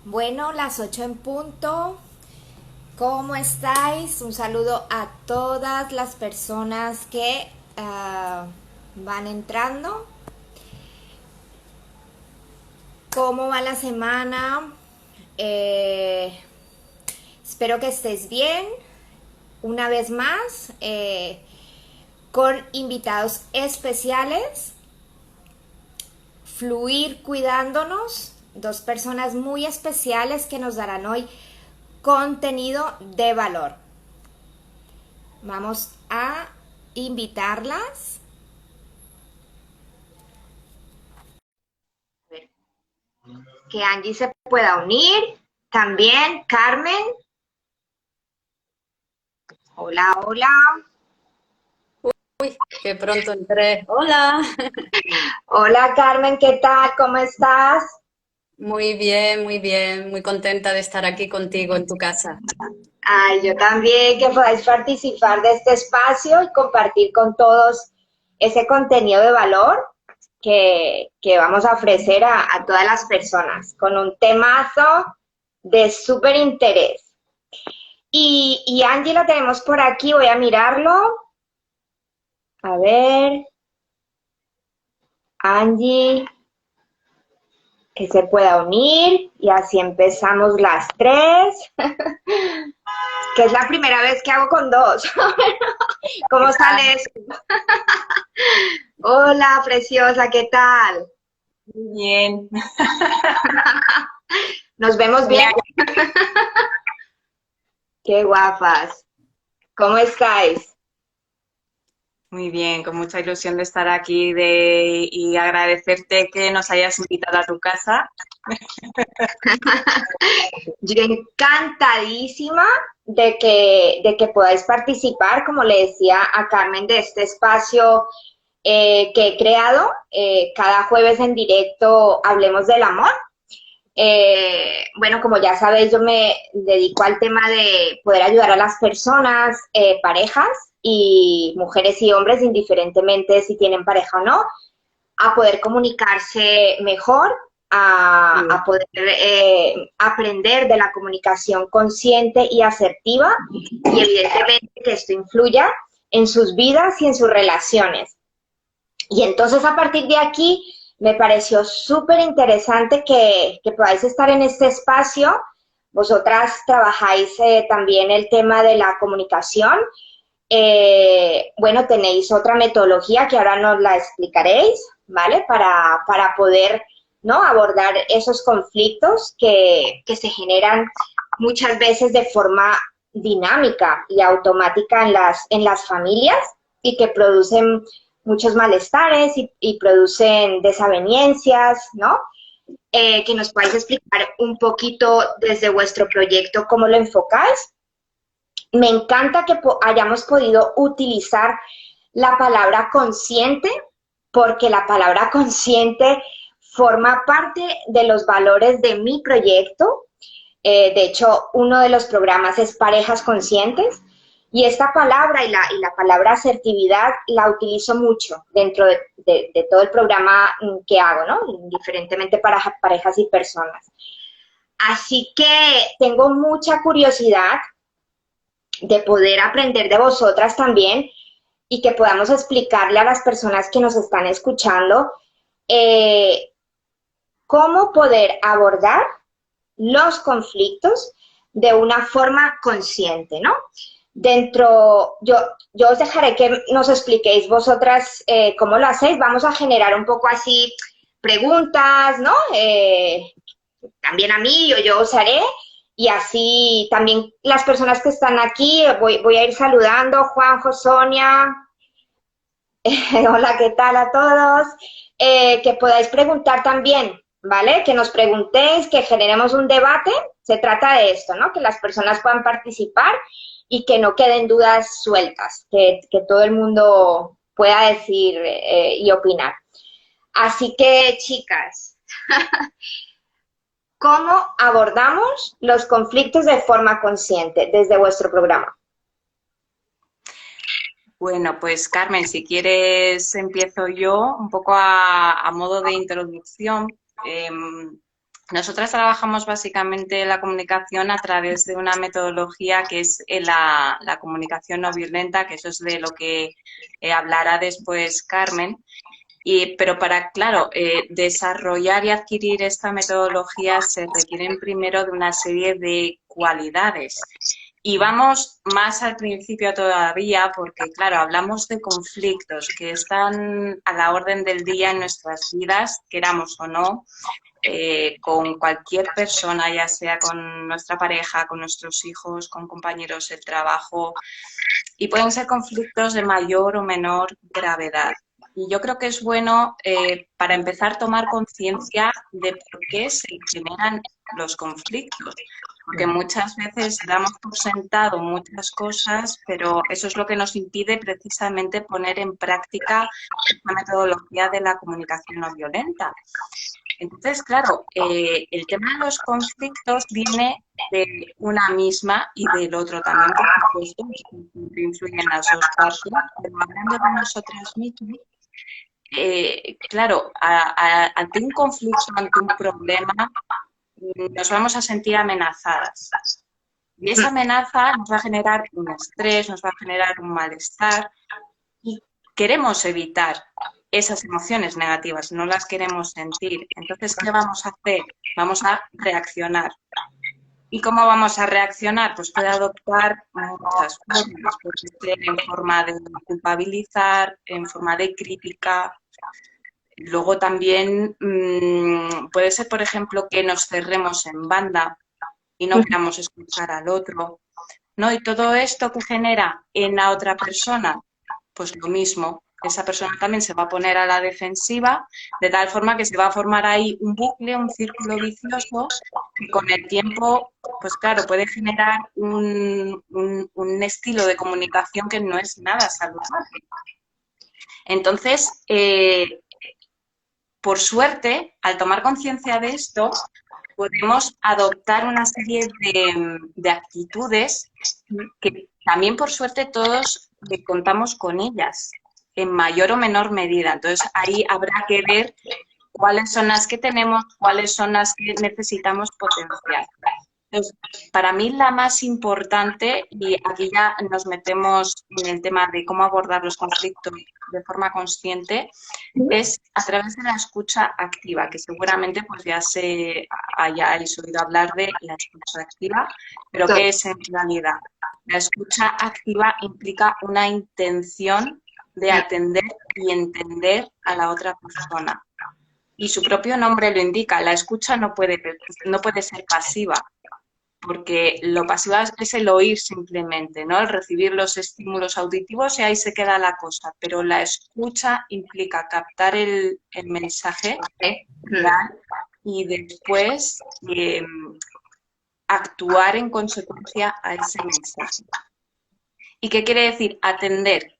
Bueno, las 8 en punto. ¿Cómo estáis? Un saludo a todas las personas que van entrando. ¿Cómo va la semana? Eh, Espero que estés bien. Una vez más, con invitados especiales. Fluir cuidándonos. Dos personas muy especiales que nos darán hoy contenido de valor. Vamos a invitarlas. Que Angie se pueda unir. También Carmen. Hola, hola. Uy, qué pronto entré. Hola. Hola Carmen, ¿qué tal? ¿Cómo estás? Muy bien, muy contenta de estar aquí contigo en tu casa. Ay, yo también, que podáis participar de este espacio y compartir con todos ese contenido de valor que vamos a ofrecer a todas las personas con un temazo de súper interés. Y Angie lo tenemos por aquí, voy a mirarlo. A ver, Angie, que se pueda unir y así empezamos las tres, que es la primera vez que hago con dos. ¿Qué ¿Cómo tal? sale eso? Hola, preciosa, ¿qué tal? Muy bien. ¿Nos vemos bien? Genial. Qué guapas. ¿Cómo estáis? Muy bien, con mucha ilusión de estar aquí y agradecerte que nos hayas invitado a tu casa. Yo encantadísima de que podáis participar, como le decía a Carmen, de este espacio que he creado. Cada jueves en directo Hablemos del Amor. Bueno, como ya sabéis, yo me dedico al tema de poder ayudar a las personas, parejas y mujeres y hombres, indiferentemente si tienen pareja o no, a poder comunicarse mejor, a poder aprender de la comunicación consciente y asertiva y evidentemente que esto influya en sus vidas y en sus relaciones. Y entonces a partir de aquí me pareció súper interesante que podáis estar en este espacio. Vosotras trabajáis también el tema de la comunicación. Bueno, tenéis otra metodología que ahora nos la explicaréis, ¿vale? Para poder, ¿no?, abordar esos conflictos que se generan muchas veces de forma dinámica y automática en las familias y que producen muchos malestares y producen desavenencias, ¿no? Que nos podáis explicar un poquito desde vuestro proyecto cómo lo enfocáis. Me encanta que hayamos podido utilizar la palabra consciente, porque la palabra consciente forma parte de los valores de mi proyecto. De hecho, uno de los programas es Parejas Conscientes. Y esta palabra y la palabra asertividad la utilizo mucho dentro de todo el programa que hago, ¿no? Indiferentemente para parejas y personas. Así que tengo mucha curiosidad de poder aprender de vosotras también y que podamos explicarle a las personas que nos están escuchando eh, cómo poder abordar los conflictos de una forma consciente, ¿no? Yo os dejaré que nos expliquéis vosotras cómo lo hacéis. Vamos a generar un poco así preguntas, ¿no? También a mí, yo os haré. Y así también las personas que están aquí, voy a ir saludando, Juanjo, Sonia, hola, ¿qué tal a todos? Que podáis preguntar también, ¿vale? Que nos preguntéis, que generemos un debate. Se trata de esto, ¿no? Que las personas puedan participar y que no queden dudas sueltas, que todo el mundo pueda decir y opinar. Así que, chicas, ¿cómo abordamos los conflictos de forma consciente desde vuestro programa? Bueno, pues Carmen, si quieres empiezo yo un poco a modo de introducción. Nosotras trabajamos básicamente la comunicación a través de una metodología que es la comunicación no violenta, que eso es de lo que hablará después Carmen. Pero para, claro, desarrollar y adquirir esta metodología se requieren primero de una serie de cualidades. Y vamos más al principio todavía porque, claro, hablamos de conflictos que están a la orden del día en nuestras vidas, queramos o no, con cualquier persona, ya sea con nuestra pareja, con nuestros hijos, con compañeros de trabajo, y pueden ser conflictos de mayor o menor gravedad. Y yo creo que es bueno, para empezar, tomar conciencia de por qué se generan los conflictos. Porque muchas veces damos por sentado muchas cosas, pero eso es lo que nos impide precisamente poner en práctica la metodología de la comunicación no violenta. Entonces, claro, el tema de los conflictos viene de una misma y del otro también, por supuesto, que influyen las dos partes, pero hablando de nosotras mismas, claro, ante un conflicto, ante un problema, nos vamos a sentir amenazadas. Y esa amenaza nos va a generar un estrés, nos va a generar un malestar y queremos evitar esas emociones negativas, no las queremos sentir. Entonces, ¿qué vamos a hacer? Vamos a reaccionar. ¿Y cómo vamos a reaccionar? Pues puede adoptar muchas formas, puede ser en forma de culpabilizar, en forma de crítica. Luego también puede ser, por ejemplo, que nos cerremos en banda y no queramos escuchar al otro, ¿no? Y todo esto que genera en la otra persona, pues lo mismo. Esa persona también se va a poner a la defensiva, de tal forma que se va a formar ahí un bucle, un círculo vicioso, y con el tiempo, pues claro, puede generar un estilo de comunicación que no es nada saludable. Entonces, por suerte, al tomar conciencia de esto, podemos adoptar una serie de actitudes que también, por suerte, todos contamos con ellas, en mayor o menor medida. Entonces, ahí habrá que ver cuáles son las que tenemos, cuáles son las que necesitamos potenciar. Entonces, para mí la más importante, y aquí ya nos metemos en el tema de cómo abordar los conflictos de forma consciente, es a través de la escucha activa, que seguramente pues ya hayáis oído hablar de la escucha activa, pero ¿qué es en realidad? La escucha activa implica una intención de atender y entender a la otra persona. Y su propio nombre lo indica, la escucha no puede ser pasiva, porque lo pasivo es el oír simplemente, ¿no? El recibir los estímulos auditivos y ahí se queda la cosa, pero la escucha implica captar el mensaje real y después actuar en consecuencia a ese mensaje. ¿Y qué quiere decir? Atender.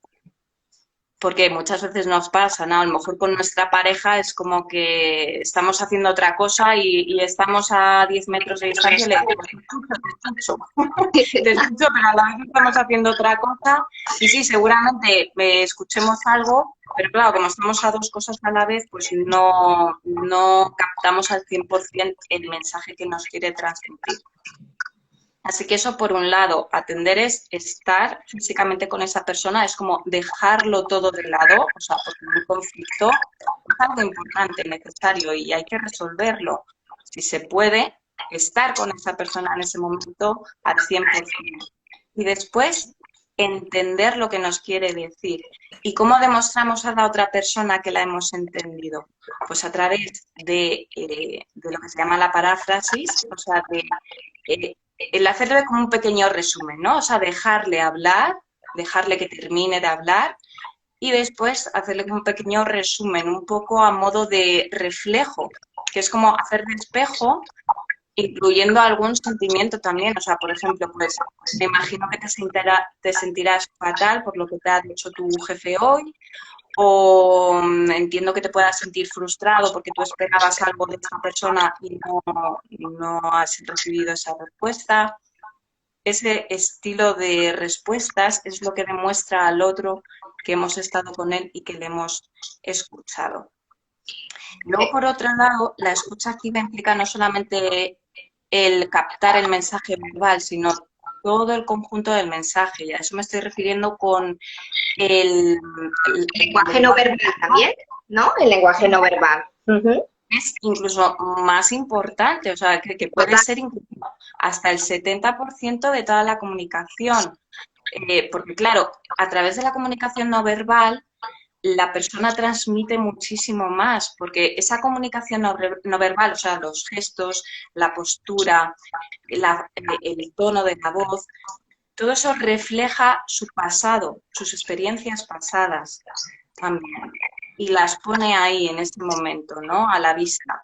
Porque muchas veces nos pasa, ¿no? A lo mejor con nuestra pareja es como que estamos haciendo otra cosa y estamos a 10 metros de distancia y le digo, te escucho, pero a la vez estamos haciendo otra cosa y sí, seguramente escuchemos algo, pero claro, como estamos a dos cosas a la vez, pues no captamos al 100% el mensaje que nos quiere transmitir. Así que eso, por un lado, atender es estar físicamente con esa persona, es como dejarlo todo de lado, o sea, porque un conflicto es algo importante, necesario y hay que resolverlo. Si se puede, estar con esa persona en ese momento al 100%. Y después, entender lo que nos quiere decir. ¿Y cómo demostramos a la otra persona que la hemos entendido? Pues a través de lo que se llama la paráfrasis, o sea, el hacerle como un pequeño resumen, ¿no? O sea, dejarle hablar, dejarle que termine de hablar y después hacerle como un pequeño resumen, un poco a modo de reflejo, que es como hacer de espejo, incluyendo algún sentimiento también. O sea, por ejemplo, pues me imagino que te sentirás fatal por lo que te ha dicho tu jefe hoy, o entiendo que te puedas sentir frustrado porque tú esperabas algo de esta persona y no has recibido esa respuesta. Ese estilo de respuestas es lo que demuestra al otro que hemos estado con él y que le hemos escuchado. Luego, por otro lado, la escucha activa implica no solamente el captar el mensaje verbal, sino todo el conjunto del mensaje. Y a eso me estoy refiriendo con el Lenguaje no lenguaje. verbal también, ¿no? El lenguaje no verbal. Ujú. Es incluso más importante, o sea, que puede Total. ser incluso hasta el 70% de toda la comunicación. Porque, claro, a través de la comunicación no verbal, la persona transmite muchísimo más, porque esa comunicación no verbal, o sea, los gestos, la postura, el tono de la voz, todo eso refleja su pasado, sus experiencias pasadas también, y las pone ahí en este momento, ¿no? A la vista.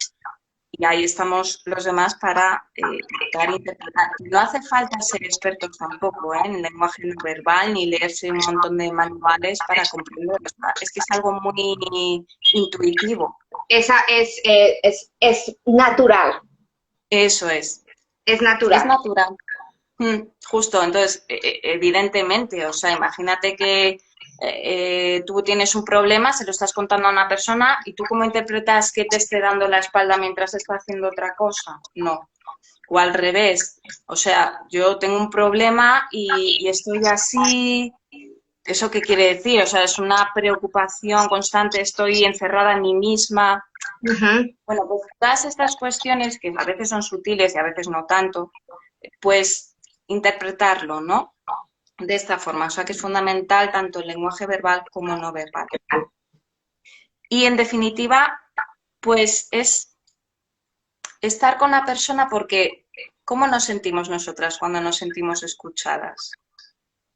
Y ahí estamos los demás para captar e interpretar. No hace falta ser expertos tampoco, en lenguaje no verbal ni leerse un montón de manuales para comprenderlo. Es que es algo muy intuitivo. Esa es natural, Eso es. es Es natural. natural. Justo, entonces, evidentemente, o sea, imagínate que tú tienes un problema, se lo estás contando a una persona y tú cómo interpretas que te esté dando la espalda mientras está haciendo otra cosa. No. O al revés, o sea, yo tengo un problema y estoy así, ¿eso qué quiere decir? O sea, es una preocupación constante, estoy encerrada en mí misma. Ujú. Bueno, pues todas estas cuestiones que a veces son sutiles y a veces no tanto, pues interpretarlo, ¿no? De esta forma, o sea que es fundamental tanto el lenguaje verbal como no verbal. Y en definitiva, pues es estar con la persona porque ¿cómo nos sentimos nosotras cuando nos sentimos escuchadas?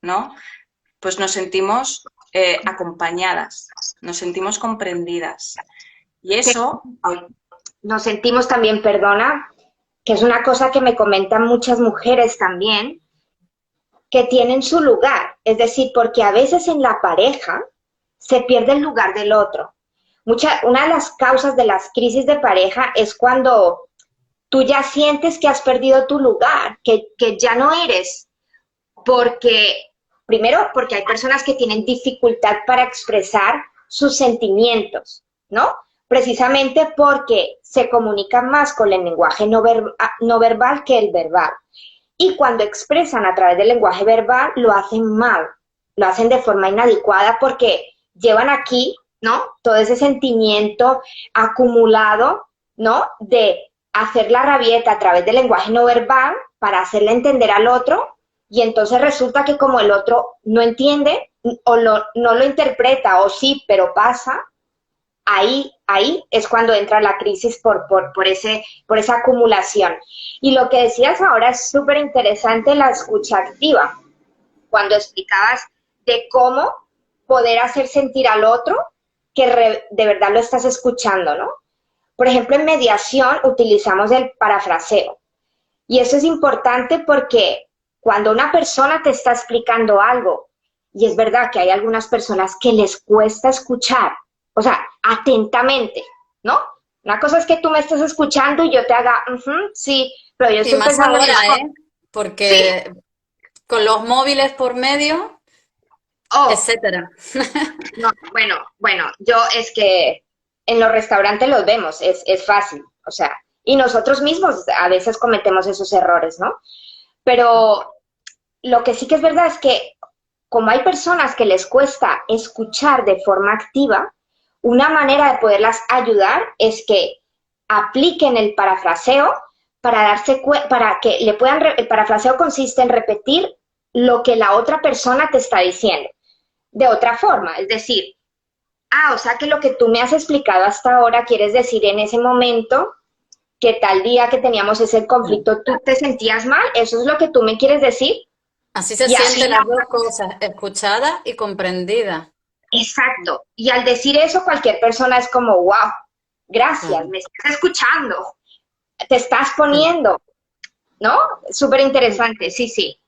¿No? Pues nos sentimos acompañadas, nos sentimos comprendidas. Y Que eso, nos sentimos también, perdona, que es una cosa que me comentan muchas mujeres también, que tienen su lugar. Es decir, porque a veces en la pareja se pierde el lugar del otro. Una de las causas de las crisis de pareja es cuando tú ya sientes que has perdido tu lugar, que ya no eres, porque, primero, porque hay personas que tienen dificultad para expresar sus sentimientos, ¿no? Precisamente porque se comunican más con el lenguaje no verbal que el verbal. Y cuando expresan a través del lenguaje verbal, lo hacen mal, lo hacen de forma inadecuada porque llevan aquí, ¿no? Todo ese sentimiento acumulado, ¿no? De hacer la rabieta a través del lenguaje no verbal para hacerle entender al otro y entonces resulta que como el otro no entiende o no lo interpreta o sí, pero pasa, ahí es cuando entra la crisis por esa acumulación. Y lo que decías ahora es súper interesante, la escucha activa, cuando explicabas de cómo poder hacer sentir al otro que de verdad lo estás escuchando, ¿no? Por ejemplo, en mediación utilizamos el parafraseo. Y eso es importante porque cuando una persona te está explicando algo, y es verdad que hay algunas personas que les cuesta escuchar, o sea, atentamente, ¿no? Una cosa es que tú me estés escuchando y yo te haga, sí, pero yo Y estoy más pensando en ahora, otra cosa. Sí, porque con los móviles por medio, oh, etcétera. no, bueno, yo es que en los restaurantes los vemos, es fácil, o sea, y nosotros mismos a veces cometemos esos errores, ¿no? Pero lo que sí que es verdad es que como hay personas que les cuesta escuchar de forma activa, una manera de poderlas ayudar es que apliquen el parafraseo para que le puedan, el parafraseo consiste en repetir lo que la otra persona te está diciendo de otra forma, es decir, o sea que lo que tú me has explicado hasta ahora quieres decir en ese momento que tal día que teníamos ese conflicto tú te sentías mal, eso es lo que tú me quieres decir. Así se Y así, sienten las dos cosas, escuchada y comprendida. exacto. Y al decir eso, cualquier persona es como, wow, gracias, Mm, me estás escuchando, te estás mm. poniendo, ¿no? Súper interesante, sí, sí.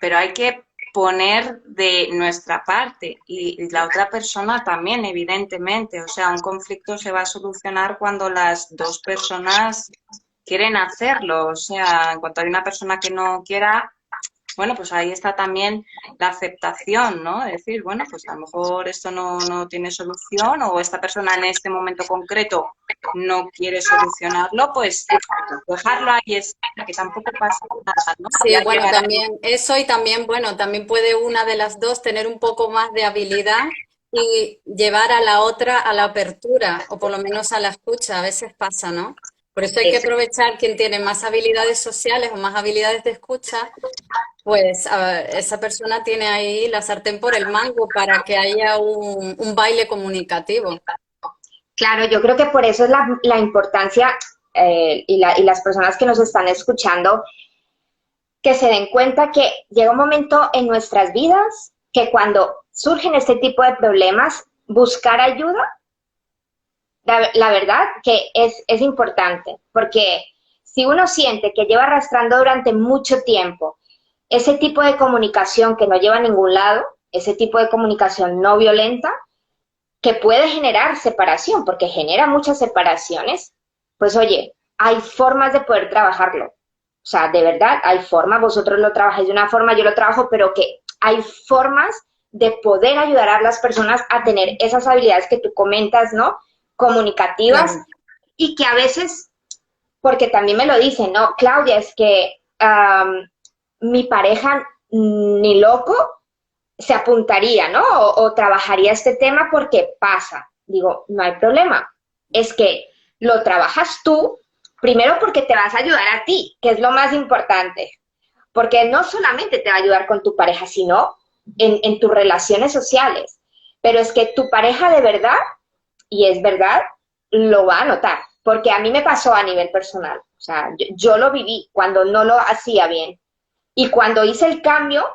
pero hay que poner de nuestra parte y la otra persona también, evidentemente. O sea, un conflicto se va a solucionar cuando las dos personas quieren hacerlo. O sea, en cuanto hay una persona que no quiera, bueno, pues ahí está también la aceptación, ¿no? Es decir, bueno, pues a lo mejor esto no tiene solución o esta persona en este momento concreto no quiere solucionarlo, pues dejarlo ahí, es que tampoco pasa nada, ¿no? Sí, Ya bueno, llegará. también eso y también, bueno, también puede una de las dos tener un poco más de habilidad y llevar a la otra a la apertura o por lo menos a la escucha. A veces pasa, ¿no? Por eso hay que aprovechar quien tiene más habilidades sociales o más habilidades de escucha, pues esa persona tiene ahí la sartén por el mango para que haya un baile comunicativo. Claro, yo creo que por eso es la importancia y las personas que nos están escuchando que se den cuenta que llega un momento en nuestras vidas que cuando surgen este tipo de problemas, buscar ayuda, la verdad que es importante, porque si uno siente que lleva arrastrando durante mucho tiempo ese tipo de comunicación que no lleva a ningún lado, ese tipo de comunicación no violenta, que puede generar separación, porque genera muchas separaciones, pues oye, hay formas de poder trabajarlo. O sea, de verdad, hay formas, vosotros lo trabajáis de una forma, yo lo trabajo, pero que hay formas de poder ayudar a las personas a tener esas habilidades que tú comentas, ¿no? Comunicativas Claro. y que a veces, porque también me lo dicen, ¿no? Claudia, es que mi pareja ni loco se apuntaría, ¿no? O trabajaría este tema porque pasa. Digo, no hay problema. Es que lo trabajas tú, primero porque te vas a ayudar a ti, que es lo más importante. Porque no solamente te va a ayudar con tu pareja, sino en tus relaciones sociales. Pero es que tu pareja de verdad, y es verdad, lo va a notar. Porque a mí me pasó a nivel personal. O sea, yo lo viví cuando no lo hacía bien. Y cuando hice el cambio,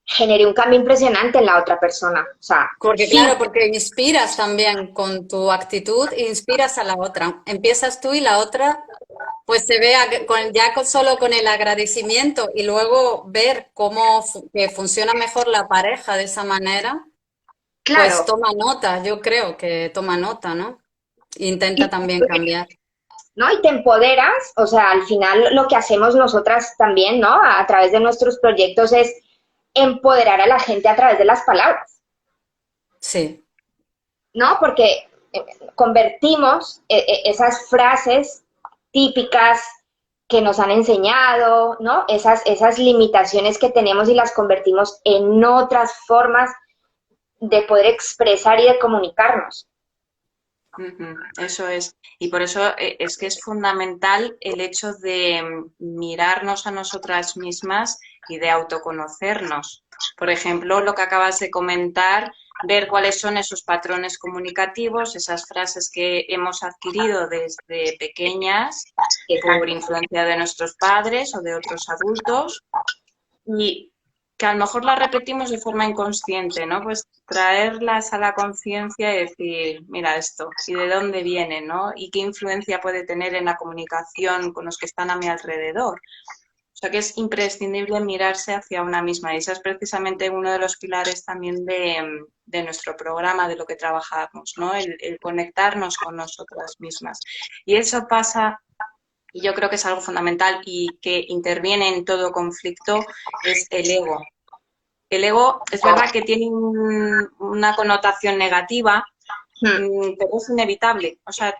generé un cambio impresionante en la otra persona. O sea, Porque sí, claro, porque inspiras también con tu actitud, inspiras a la otra. Empiezas tú y la otra, pues se vea solo con el agradecimiento y luego ver cómo que funciona mejor la pareja de esa manera, pues claro. toma nota, yo creo que toma nota, ¿no? Intenta Y, también cambiar. ¿no? Y te empoderas, o sea, al final lo que hacemos nosotras también, ¿no? A través de nuestros proyectos es empoderar a la gente a través de las palabras, Sí. ¿no? Porque convertimos esas frases típicas que nos han enseñado, ¿no? Esas limitaciones que tenemos y las convertimos en otras formas de poder expresar y de comunicarnos. Ujú, eso es. Y por eso es que es fundamental el hecho de mirarnos a nosotras mismas y de autoconocernos. Por ejemplo, lo que acabas de comentar, ver cuáles son esos patrones comunicativos, esas frases que hemos adquirido desde pequeñas por Exacto. influencia de nuestros padres o de otros adultos y que a lo mejor las repetimos de forma inconsciente, ¿no? Pues traerlas a la conciencia y decir, mira esto, y de dónde viene, ¿no? Y qué influencia puede tener en la comunicación con los que están a mi alrededor. O sea que es imprescindible mirarse hacia una misma y ese es precisamente uno de los pilares también de nuestro programa, de lo que trabajamos, ¿no? El conectarnos con nosotras mismas. Y eso pasa y yo creo que es algo fundamental y que interviene en todo conflicto, es el ego. El ego es verdad que tiene una connotación negativa, Hmm. pero es inevitable. O sea,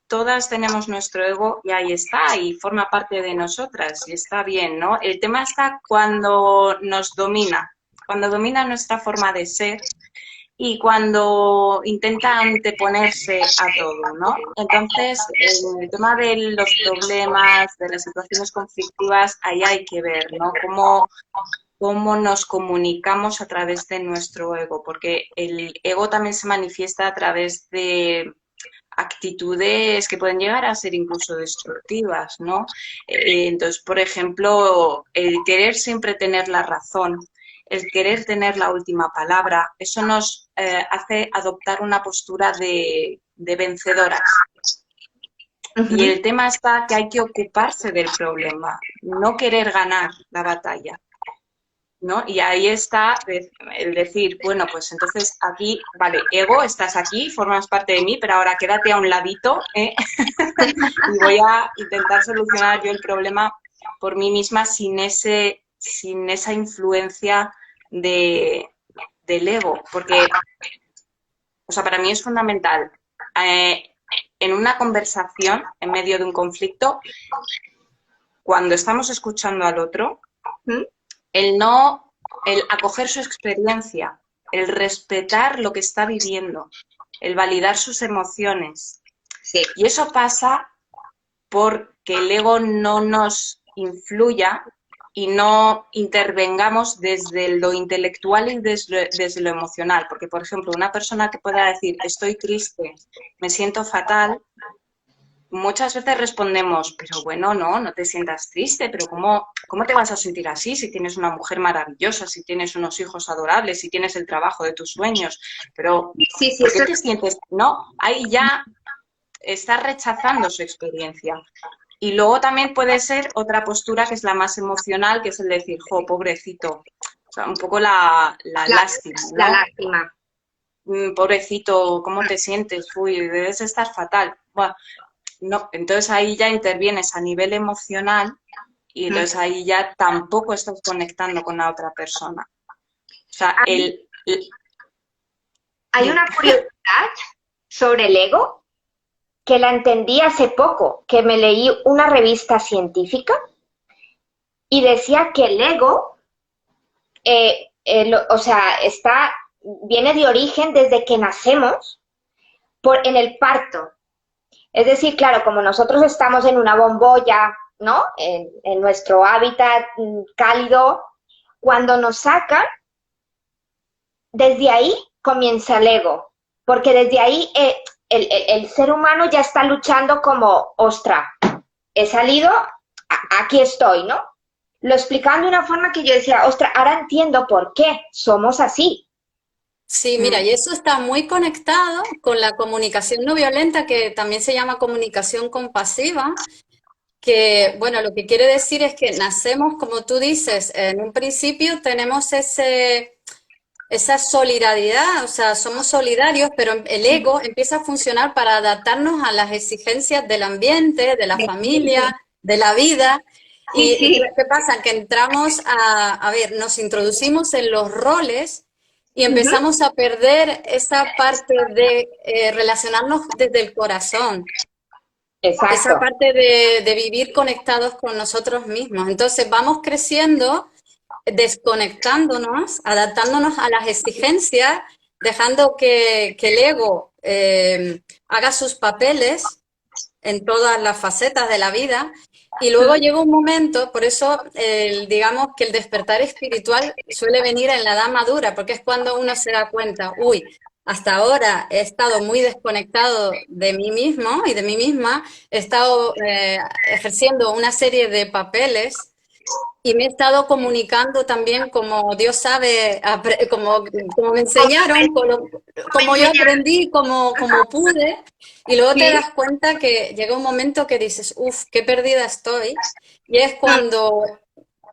todas tenemos nuestro ego y ahí está, y forma parte de nosotras, y está bien, ¿no? El tema está cuando nos domina, cuando domina nuestra forma de ser y cuando intenta anteponerse a todo, ¿no? Entonces, en el tema de los problemas, de las situaciones conflictivas, ahí hay que ver, ¿no? Cómo nos comunicamos a través de nuestro ego, porque el ego también se manifiesta a través de actitudes que pueden llegar a ser incluso destructivas, ¿no? Entonces, por ejemplo, el querer siempre tener la razón, el querer tener la última palabra, eso nos hace adoptar una postura de vencedoras. Y Uh-huh. el tema está que hay que ocuparse del problema, no querer ganar la batalla. ¿No? Y ahí está el decir, bueno, pues entonces aquí, vale, ego, estás aquí, formas parte de mí, pero ahora quédate a un ladito, ¿eh? Y voy a intentar solucionar yo el problema por mí misma sin ese sin esa influencia del ego, porque, o sea, para mí es fundamental. En una conversación, en medio de un conflicto, cuando estamos escuchando al otro, el acoger su experiencia, el respetar lo que está viviendo, el validar sus emociones. Sí. Y eso pasa porque el ego no nos influya y no intervengamos desde lo intelectual y desde lo emocional. Porque, por ejemplo, una persona que pueda decir, estoy triste, me siento fatal, muchas veces respondemos, pero bueno, no te sientas triste, pero ¿cómo te vas a sentir así si tienes una mujer maravillosa, si tienes unos hijos adorables, si tienes el trabajo de tus sueños? Pero, Sí, ¿por qué te sientes? No, ahí ya estás rechazando su experiencia. Y luego también puede ser otra postura que es la más emocional, que es el decir, jo, pobrecito. O sea, un poco la lástima, ¿no? La lástima. Pobrecito, ¿cómo te sientes? Uy, debes estar fatal. Bueno, no, entonces ahí ya intervienes a nivel emocional y entonces ahí ya tampoco estás conectando con la otra persona. O sea, hay una curiosidad sobre el ego que la entendí hace poco, que me leí una revista científica y decía que el ego, o sea, viene de origen desde que nacemos en el parto. Es decir, claro, como nosotros estamos en una bombolla, ¿no? En nuestro hábitat cálido, cuando nos sacan, desde ahí comienza el ego, porque desde ahí el ser humano ya está luchando como, ostra, he salido, aquí estoy, ¿no? Lo explicaban de una forma que yo decía, ostra, ahora entiendo por qué somos así. Sí, mira, y eso está muy conectado con la comunicación no violenta, que también se llama comunicación compasiva, que, bueno, lo que quiere decir es que nacemos, como tú dices, en un principio tenemos esa solidaridad, o sea, somos solidarios, pero el ego empieza a funcionar para adaptarnos a las exigencias del ambiente, de la familia, de la vida. Sí, ¿Y sí. qué pasa? Que entramos a ver, nos introducimos en los roles y empezamos a perder esa parte de relacionarnos desde el corazón. Exacto. Esa parte de vivir conectados con nosotros mismos. Entonces vamos creciendo, desconectándonos, adaptándonos a las exigencias, dejando que el ego haga sus papeles en todas las facetas de la vida. Y luego llega un momento, por eso digamos que el despertar espiritual suele venir en la edad madura, porque es cuando uno se da cuenta, uy, hasta ahora he estado muy desconectado de mí mismo y de mí misma, he estado ejerciendo una serie de papeles y me he estado comunicando también como Dios sabe, como me enseñaron, como yo aprendí, como pude, y luego te das cuenta que llega un momento que dices, uff, qué perdida estoy, y es cuando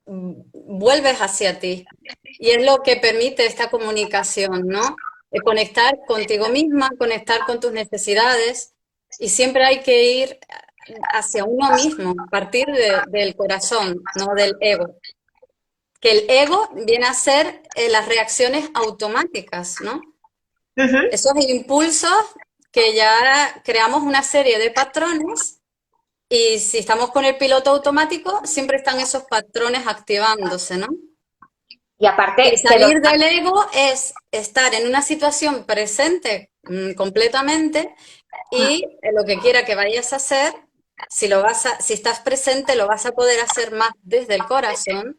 vuelves hacia ti, y es lo que permite esta comunicación, ¿no? Conectar contigo misma, conectar con tus necesidades, y siempre hay que ir hacia uno mismo, partir del corazón, no del ego. Que el ego viene a ser las reacciones automáticas, ¿no? Esos impulsos que ya creamos una serie de patrones y si estamos con el piloto automático, siempre están esos patrones activándose, ¿no? Y aparte, Y salir del ego es estar en una situación presente completamente y lo que quiera que vayas a hacer, si estás presente, lo vas a poder hacer más desde el corazón,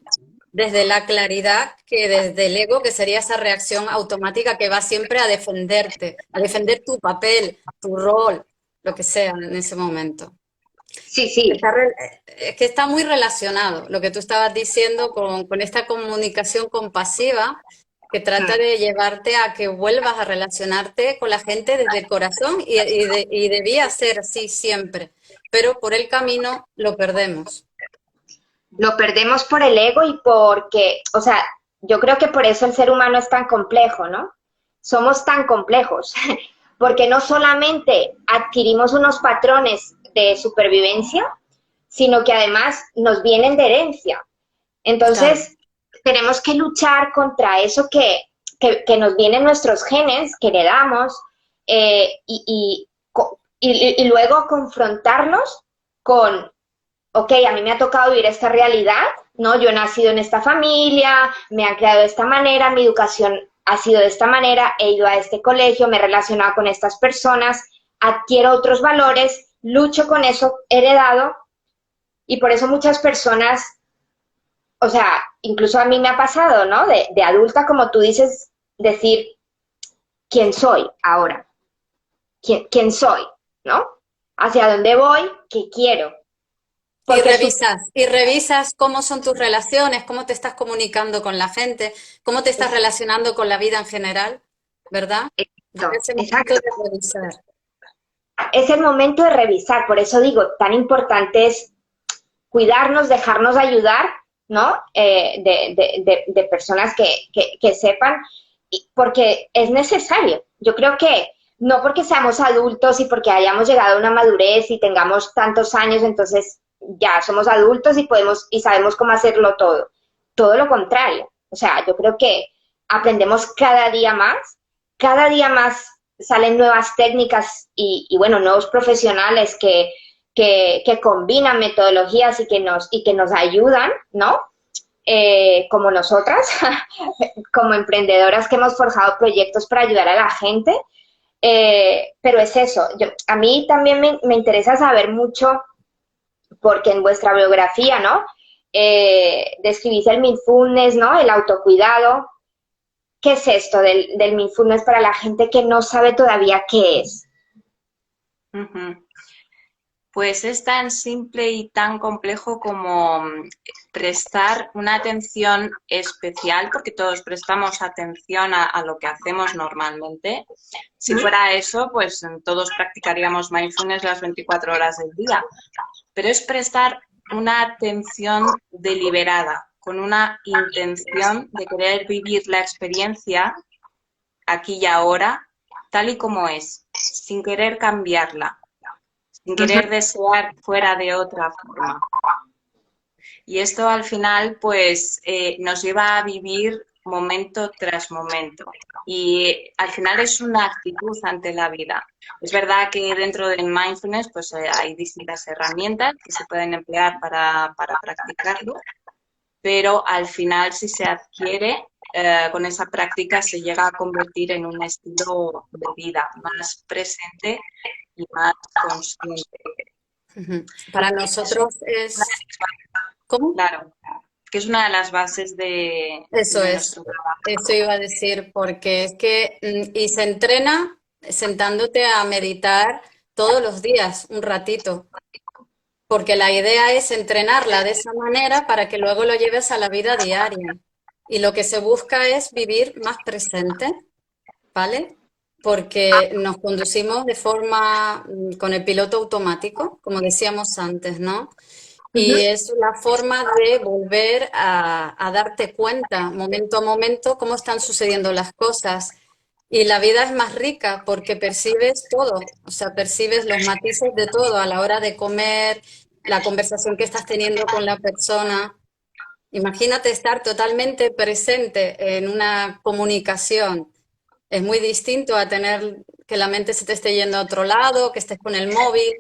desde la claridad, que desde el ego, que sería esa reacción automática que va siempre a defenderte, a defender tu papel, tu rol, lo que sea en ese momento. Sí, sí. Es que está muy relacionado lo que tú estabas diciendo con esta comunicación compasiva que trata de llevarte a que vuelvas a relacionarte con la gente desde el corazón y debía ser así siempre, pero por el camino lo perdemos. Lo perdemos por el ego y porque, o sea, yo creo que por eso el ser humano es tan complejo, ¿no? Somos tan complejos, porque no solamente adquirimos unos patrones de supervivencia, sino que además nos vienen de herencia. Entonces, tenemos que luchar contra eso que nos vienen nuestros genes, que heredamos, y luego confrontarnos con, ok, a mí me ha tocado vivir esta realidad, ¿no? Yo he nacido en esta familia, me han creado de esta manera, mi educación ha sido de esta manera, he ido a este colegio, me he relacionado con estas personas, adquiero otros valores, lucho con eso heredado, y por eso muchas personas, o sea, incluso a mí me ha pasado, ¿no? De adulta, como tú dices, decir, ¿quién soy ahora? ¿Quién soy? ¿No? ¿Hacia dónde voy? ¿Qué quiero? Porque Y revisas cómo son tus relaciones, cómo te estás comunicando con la gente, cómo te estás relacionando con la vida en general, ¿verdad? Es el momento de revisar. Es el momento de revisar, por eso digo, tan importante es cuidarnos, dejarnos ayudar, ¿no? De personas que sepan, porque es necesario. Yo creo que no porque seamos adultos y porque hayamos llegado a una madurez y tengamos tantos años, entonces ya somos adultos y podemos y sabemos cómo hacerlo todo. Todo lo contrario. O sea, yo creo que aprendemos cada día más salen nuevas técnicas y bueno, nuevos profesionales que combinan metodologías y que nos ayudan, ¿no? Como nosotras, como emprendedoras que hemos forjado proyectos para ayudar a la gente. Pero es eso, a mí también me interesa saber mucho, porque en vuestra biografía, ¿no? Describís el mindfulness, ¿no? El autocuidado. ¿Qué es esto del mindfulness para la gente que no sabe todavía qué es? Pues es tan simple y tan complejo como prestar una atención especial, porque todos prestamos atención a lo que hacemos normalmente. Si fuera eso, pues todos practicaríamos mindfulness las 24 horas del día. Pero es prestar una atención deliberada, con una intención de querer vivir la experiencia aquí y ahora, tal y como es, sin querer cambiarla, sin querer desear fuera de otra forma. Y esto al final pues nos lleva a vivir momento tras momento. Y al final es una actitud ante la vida. Es verdad que dentro del mindfulness pues hay distintas herramientas que se pueden emplear para practicarlo, pero al final si se adquiere con esa práctica se llega a convertir en un estilo de vida más presente y más consciente. Para nosotros es... ¿Cómo? Claro, que es una de las bases de Eso es, nuestro trabajo. eso iba a decir, porque es que, y se entrena sentándote a meditar todos los días, un ratito, porque la idea es entrenarla de esa manera para que luego lo lleves a la vida diaria. Y lo que se busca es vivir más presente, ¿vale? Porque nos conducimos de forma con el piloto automático, como decíamos antes, ¿no? Y es la forma de volver a darte cuenta, momento a momento, cómo están sucediendo las cosas. Y la vida es más rica porque percibes todo, o sea, percibes los matices de todo a la hora de comer, la conversación que estás teniendo con la persona. Imagínate estar totalmente presente en una comunicación. Es muy distinto a tener que la mente se te esté yendo a otro lado, que estés con el móvil,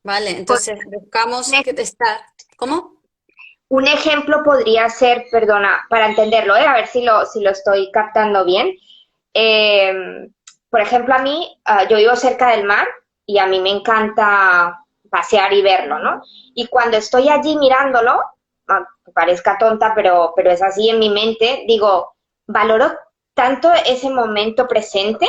¿vale? Entonces buscamos que estar... ¿Cómo? Un ejemplo podría ser, perdona, para entenderlo, a ver si lo estoy captando bien. Por ejemplo, a mí, yo vivo cerca del mar y a mí me encanta pasear y verlo, ¿no? Y cuando estoy allí mirándolo, me parezca tonta, pero es así en mi mente, digo, valoro tanto ese momento presente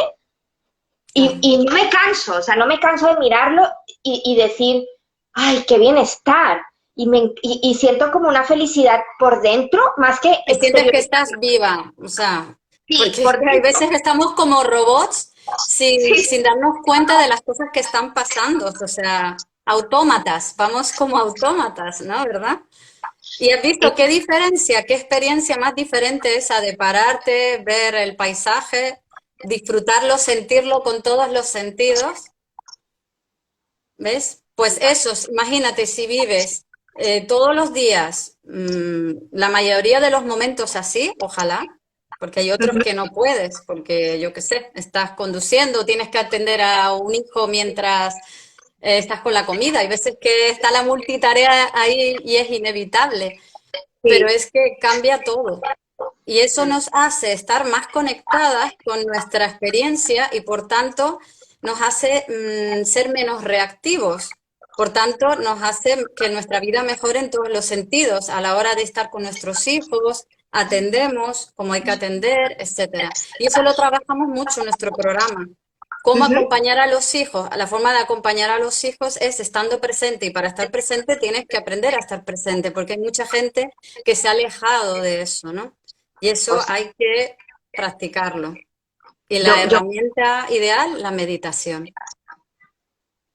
y no me canso, o sea, no me canso de mirarlo y decir, ay, qué bienestar. Y siento como una felicidad por dentro, más que sientes que estás viva, o sea, sí, porque hay veces estamos como robots sin darnos cuenta de las cosas que están pasando, o sea, autómatas, vamos como autómatas, ¿no? ¿Verdad? Y has visto qué diferencia, qué experiencia más diferente esa de pararte, ver el paisaje, disfrutarlo, sentirlo con todos los sentidos. ¿Ves? Pues eso, imagínate si vives todos los días, la mayoría de los momentos así, ojalá, porque hay otros que no puedes, porque yo qué sé, estás conduciendo, tienes que atender a un hijo mientras estás con la comida. Hay veces que está la multitarea ahí y es inevitable, pero Sí. es que cambia todo. Y eso nos hace estar más conectadas con nuestra experiencia y por tanto nos hace ser menos reactivos. Por tanto, nos hace que nuestra vida mejore en todos los sentidos. A la hora de estar con nuestros hijos, atendemos como hay que atender, etcétera. Y eso lo trabajamos mucho en nuestro programa. Cómo Ujú. acompañar a los hijos. La forma de acompañar a los hijos es estando presente y para estar presente tienes que aprender a estar presente porque hay mucha gente que se ha alejado de eso, ¿no? Y eso Pues hay que practicarlo. Y la yo herramienta ideal, la meditación.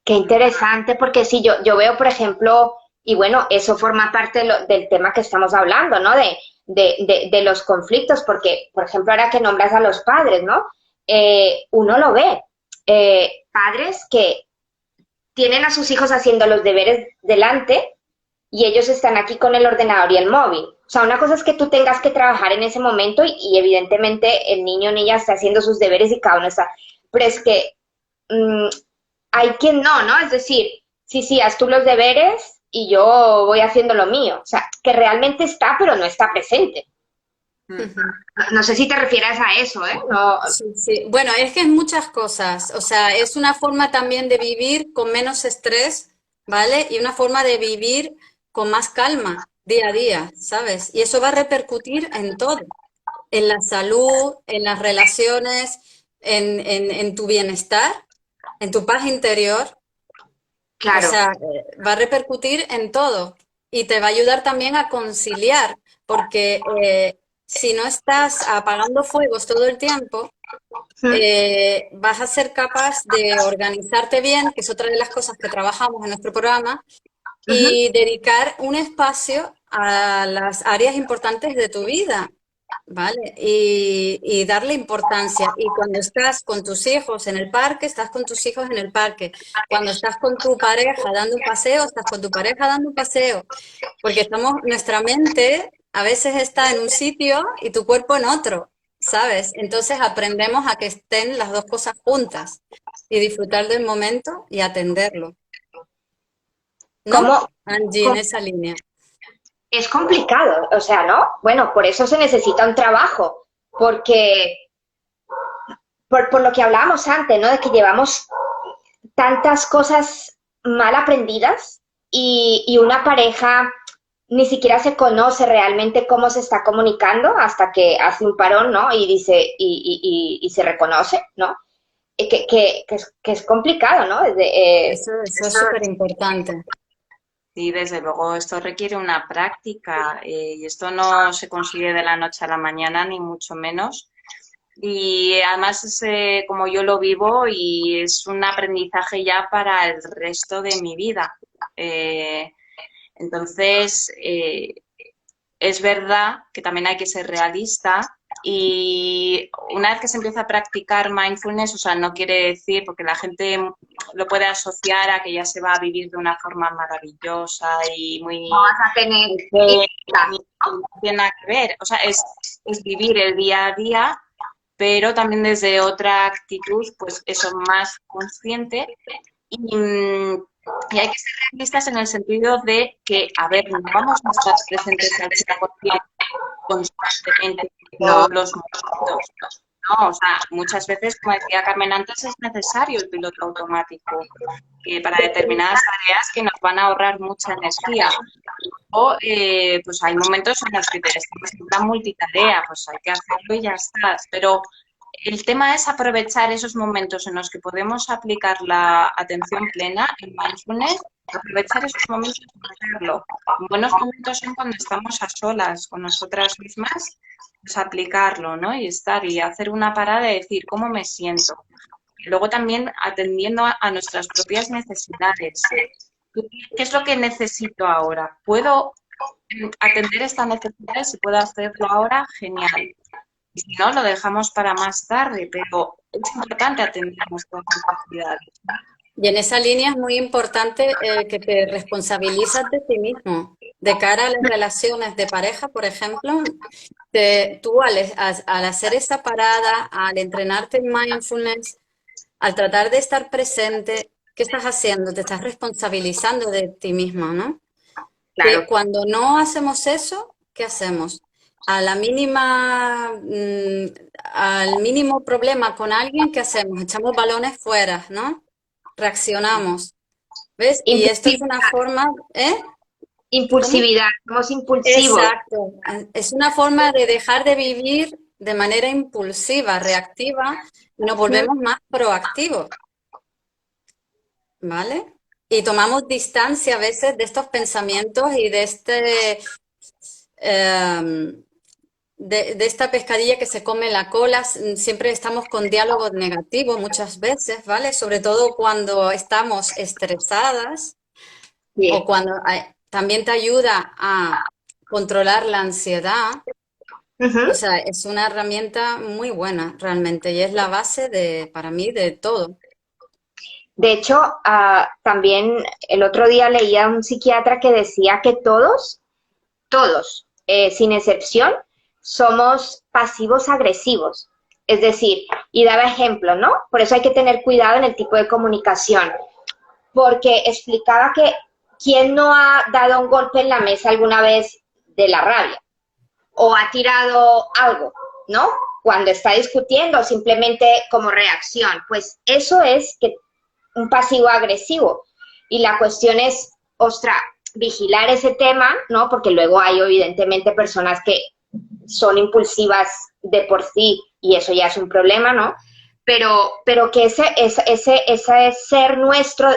qué interesante, porque sí, yo veo, por ejemplo, y bueno, eso forma parte del tema que estamos hablando, ¿no? De los conflictos, porque, por ejemplo, ahora que nombras a los padres, ¿no? Uno lo ve, padres que tienen a sus hijos haciendo los deberes delante y ellos están aquí con el ordenador y el móvil. O sea, una cosa es que tú tengas que trabajar en ese momento y evidentemente el niño o niña está haciendo sus deberes y cada uno está, pero es que mmm, hay quien no, ¿no? Es decir, sí, sí, haz tú los deberes y yo voy haciendo lo mío. O sea, que realmente está, pero no está presente. Ujú. No sé si te refieres a eso, ¿eh? No, Sí, sí. Bueno, es que es muchas cosas. O sea, es una forma también de vivir con menos estrés, ¿vale? Y una forma de vivir con más calma día a día, ¿sabes? Y eso va a repercutir en todo, en la salud, en las relaciones, en tu bienestar, en tu paz interior. O claro, sea, va a repercutir en todo y te va a ayudar también a conciliar, porque si no estás apagando fuegos todo el tiempo, vas a ser capaz de organizarte bien, que es otra de las cosas que trabajamos en nuestro programa, uh-huh. y dedicar un espacio a las áreas importantes de tu vida, ¿vale? Y darle importancia. Y cuando estás con tus hijos en el parque, estás con tus hijos en el parque. Cuando estás con tu pareja dando un paseo, estás con tu pareja dando un paseo. Porque nuestra mente a veces está en un sitio y tu cuerpo en otro, ¿sabes? Entonces aprendemos a que estén las dos cosas juntas y disfrutar del momento y atenderlo, ¿no? ¿Cómo, Angie, en cómo esa línea. es complicado? O sea, ¿no? Bueno, por eso se necesita un trabajo, porque por lo que hablábamos antes, ¿no? De que llevamos tantas cosas mal aprendidas y una pareja ni siquiera se conoce realmente cómo se está comunicando hasta que hace un parón, ¿no? Y dice, y se reconoce, ¿no? Que es complicado, ¿no? Eso es súper importante. Sí, desde luego, esto requiere una práctica y esto no se consigue de la noche a la mañana, ni mucho menos. Y además es como yo lo vivo y es un aprendizaje ya para el resto de mi vida. Eh, entonces, es verdad que también hay que ser realista y una vez que se empieza a practicar mindfulness, o sea, no quiere decir, porque la gente lo puede asociar a que ya se va a vivir de una forma maravillosa y no muy... vas a tener y no tiene nada que ver, o sea, es vivir el día a día, pero también desde otra actitud, pues eso, más consciente y hay que ser realistas en el sentido de que, a ver, no vamos a estar presentes al 100% constantemente en no, todos los momentos. No, o sea, muchas veces, como decía Carmen antes, es necesario el piloto automático para determinadas tareas que nos van a ahorrar mucha energía. O, pues hay momentos en los que estamos en plan multitarea, pues hay que hacerlo y ya está. Pero el tema es aprovechar esos momentos en los que podemos aplicar la atención plena en mindfulness, aprovechar esos momentos para hacerlo. Buenos momentos son cuando estamos a solas con nosotras mismas, pues aplicarlo, ¿no? Y estar y hacer una parada y decir cómo me siento. Y luego también atendiendo a nuestras propias necesidades. ¿Qué es lo que necesito ahora? ¿Puedo atender esta necesidad? Si puedo hacerlo ahora, genial. Y si no, lo dejamos para más tarde, pero es importante atender nuestras necesidades. Y en esa línea es muy importante que te responsabilizas de ti mismo. De cara a las relaciones de pareja, por ejemplo, tú al hacer esa parada, al entrenarte en mindfulness, al tratar de estar presente, ¿qué estás haciendo? Te estás responsabilizando de ti misma, ¿no? Claro. Cuando no hacemos eso, ¿qué hacemos? A la mínima, al mínimo problema con alguien, ¿qué hacemos? Echamos balones fuera, ¿no? Reaccionamos, ¿ves? Y esto es una Impulsividad, forma, ¿eh? ¿Cómo? impulsividad, somos impulsivos. Exacto. Es una forma de dejar de vivir de manera impulsiva, reactiva, y nos Ujú. volvemos más proactivos, ¿vale? Y tomamos distancia a veces de estos pensamientos y de em, de esta pescadilla que se come la cola. Siempre estamos con diálogos negativos muchas veces, ¿vale? Sobre todo cuando estamos estresadas o Sí. cuando también te ayuda a controlar la ansiedad. O Ujú. sea, es una herramienta muy buena realmente y es la base de, para mí, de todo. De hecho, también el otro día leía a un psiquiatra que decía que todos, sin excepción, somos pasivos agresivos. Es decir, y daba ejemplo, ¿no? Por eso hay que tener cuidado en el tipo de comunicación, porque explicaba que quién no ha dado un golpe en la mesa alguna vez de la rabia o ha tirado algo, ¿no? Cuando está discutiendo, simplemente como reacción. Pues eso es que un pasivo agresivo. Y la cuestión es, ostra, vigilar ese tema, ¿no? Porque luego hay evidentemente personas que son impulsivas de por sí y eso ya es un problema, ¿no? Pero que ese ser nuestro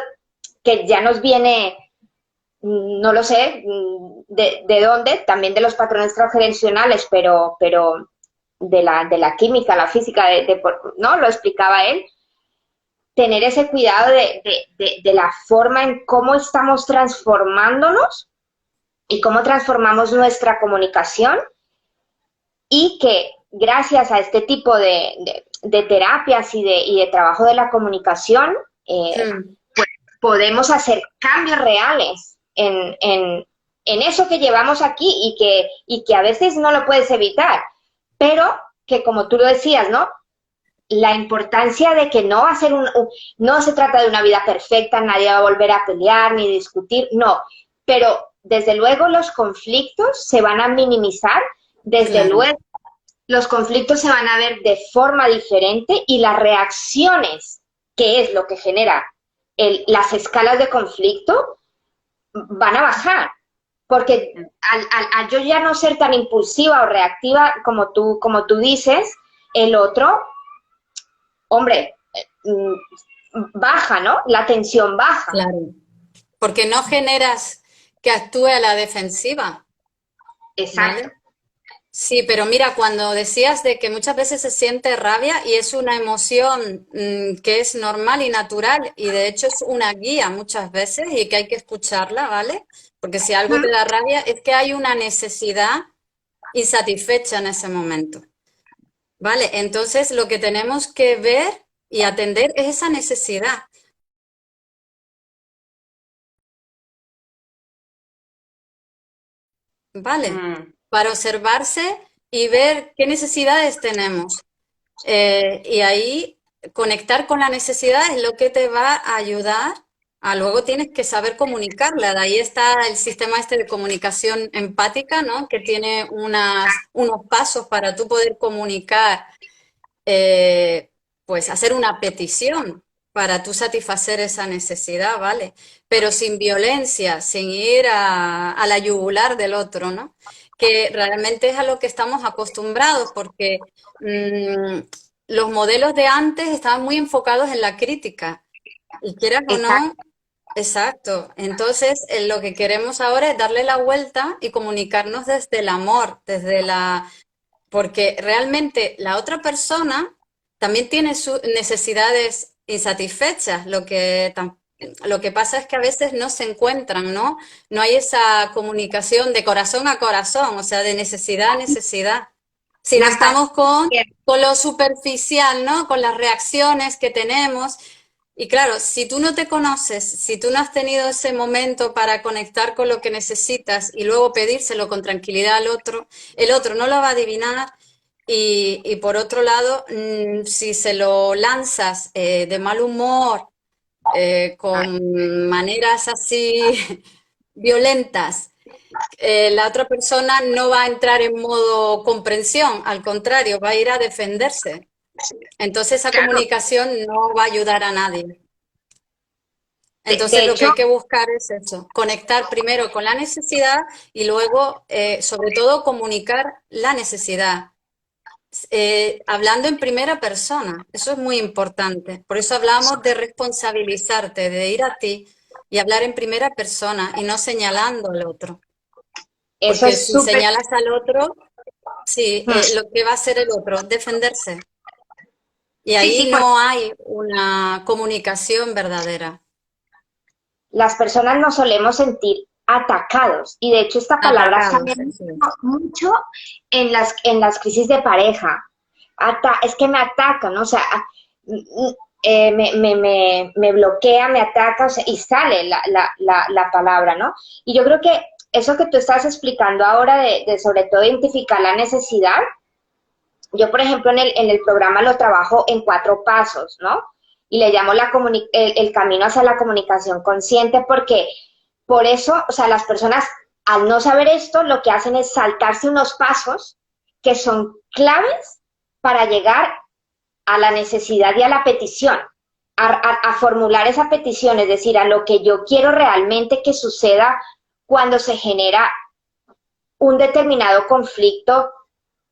que ya nos viene, no lo sé, de dónde, también de los patrones transgeneracionales, pero de la química, la física, ¿no? Lo explicaba él, tener ese cuidado de la forma en cómo estamos transformándonos y cómo transformamos nuestra comunicación y que gracias a este tipo de terapias y de trabajo de la comunicación Hmm. pues podemos hacer cambios reales en eso que llevamos aquí y que a veces no lo puedes evitar, pero que como tú lo decías, ¿no? La importancia de que no hacer no se trata de una vida perfecta, nadie va a volver a pelear ni discutir, no, pero desde luego los conflictos se van a minimizar, desde Claro. luego los conflictos se van a ver de forma diferente y las reacciones, que es lo que genera las escalas de conflicto, van a bajar. Porque al yo ya no ser tan impulsiva o reactiva como tú dices, el otro hombre, baja, ¿no? La tensión baja. Claro. Porque no generas que actúe a la defensiva, Exacto. ¿vale? Sí, pero mira, cuando decías de que muchas veces se siente rabia y es una emoción que es normal y natural y de hecho es una guía muchas veces y que hay que escucharla, ¿vale? Porque si algo te da rabia es que hay una necesidad insatisfecha en ese momento, ¿vale? Entonces lo que tenemos que ver y atender es esa necesidad, ¿vale? Mm. Para observarse y ver qué necesidades tenemos. Y ahí conectar con la necesidad es lo que te va a ayudar a luego tienes que saber comunicarla. De ahí está el sistema este de comunicación empática, ¿no? Que tiene unos pasos para tú poder comunicar, eh, pues hacer una petición para tú satisfacer esa necesidad, ¿vale? Pero sin violencia, sin ir a la yugular del otro, ¿no? Que realmente es a lo que estamos acostumbrados, porque los modelos de antes estaban muy enfocados en la crítica, y quieras o Exacto. no, exacto. Entonces, lo que queremos ahora es darle la vuelta y comunicarnos desde el amor, porque realmente la otra persona también tiene sus necesidades insatisfechas. Lo que pasa es que a veces no se encuentran, ¿no? No hay esa comunicación de corazón a corazón, o sea, de necesidad a necesidad. Si no La estamos empatía. con lo superficial, ¿no? Con las reacciones que tenemos. Y claro, si tú no te conoces, si tú no has tenido ese momento para conectar con lo que necesitas y luego pedírselo con tranquilidad al otro, el otro no lo va a adivinar. Y por otro lado, si se lo lanzas de mal humor, con maneras así violentas, la otra persona no va a entrar en modo comprensión, al contrario, va a ir a defenderse. Entonces esa Claro, comunicación no va a ayudar a nadie. de Entonces lo que hecho, hay que buscar es eso, conectar primero con la necesidad y luego, sobre todo, comunicar la necesidad. Hablando en primera persona, eso es muy importante. Por eso hablamos de responsabilizarte, de ir a ti y hablar en primera persona y no señalando al otro. eso Porque es si súper, señalas al otro, sí, lo que va a hacer el otro, defenderse. Y sí, sí, ahí porque no hay una comunicación verdadera. las personas nos solemos sentir atacados y de hecho esta palabra sale Atacados, eso es. mucho en las crisis de pareja. Es que me atacan, ¿no? O sea, me bloquea, me ataca, o sea, y sale la palabra, ¿no? Y yo creo que eso que tú estás explicando ahora de sobre todo identificar la necesidad, yo, por ejemplo, en el programa lo trabajo en 4 pasos, ¿no? Y le llamo el camino hacia la comunicación consciente porque por eso, o sea, las personas al no saber esto, lo que hacen es saltarse unos pasos que son claves para llegar a la necesidad y a la petición, a formular esa petición, es decir, a lo que yo quiero realmente que suceda cuando se genera un determinado conflicto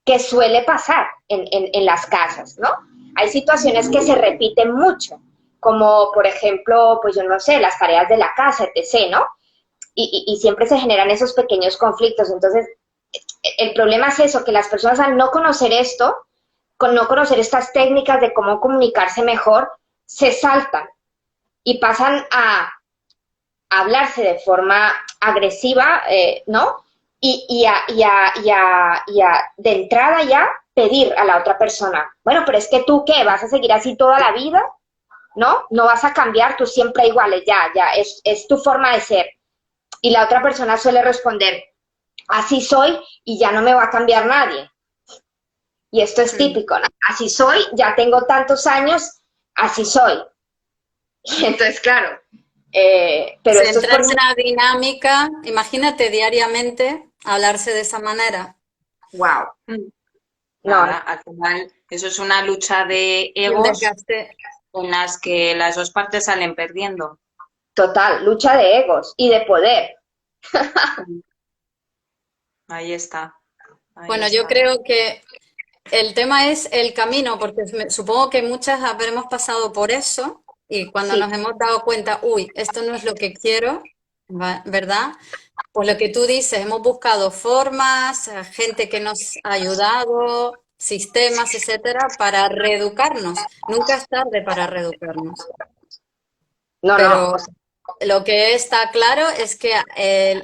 que suele pasar en las casas, ¿no? Hay situaciones que se repiten mucho, como por ejemplo, pues yo no sé, las tareas de la casa, etc., ¿no? Y siempre se generan esos pequeños conflictos. Entonces, el problema es eso, que las personas al no conocer esto, con no conocer estas técnicas de cómo comunicarse mejor, se saltan y pasan a hablarse de forma agresiva, ¿no? De entrada ya pedir a la otra persona, bueno, pero es que tú, ¿qué? ¿Vas a seguir así toda la vida? ¿No? No vas a cambiar, tú siempre iguales, ya, es tu forma de ser. Y la otra persona suele responder, así soy y ya no me va a cambiar nadie. Y esto es Mm. típico, ¿no? Así soy, ya tengo tantos años, así soy. Y entonces, claro, pero Se esto es entra en porque, una dinámica, imagínate diariamente hablarse de esa manera. wow, Mm. no, Nada, al final eso es una lucha de Y un egos desgaste. en las que las dos partes salen perdiendo. total, lucha de egos y de poder. Mm. Ahí está, ahí Bueno, yo está. creo que el tema es el camino, porque supongo que muchas habremos pasado por eso y cuando Sí, nos hemos dado cuenta, uy, esto no es lo que quiero, ¿verdad? Pues lo que tú dices, hemos buscado formas, gente que nos ha ayudado, sistemas, etcétera, para reeducarnos. Nunca es tarde para reeducarnos, no, no, o pero sea, lo que está claro es que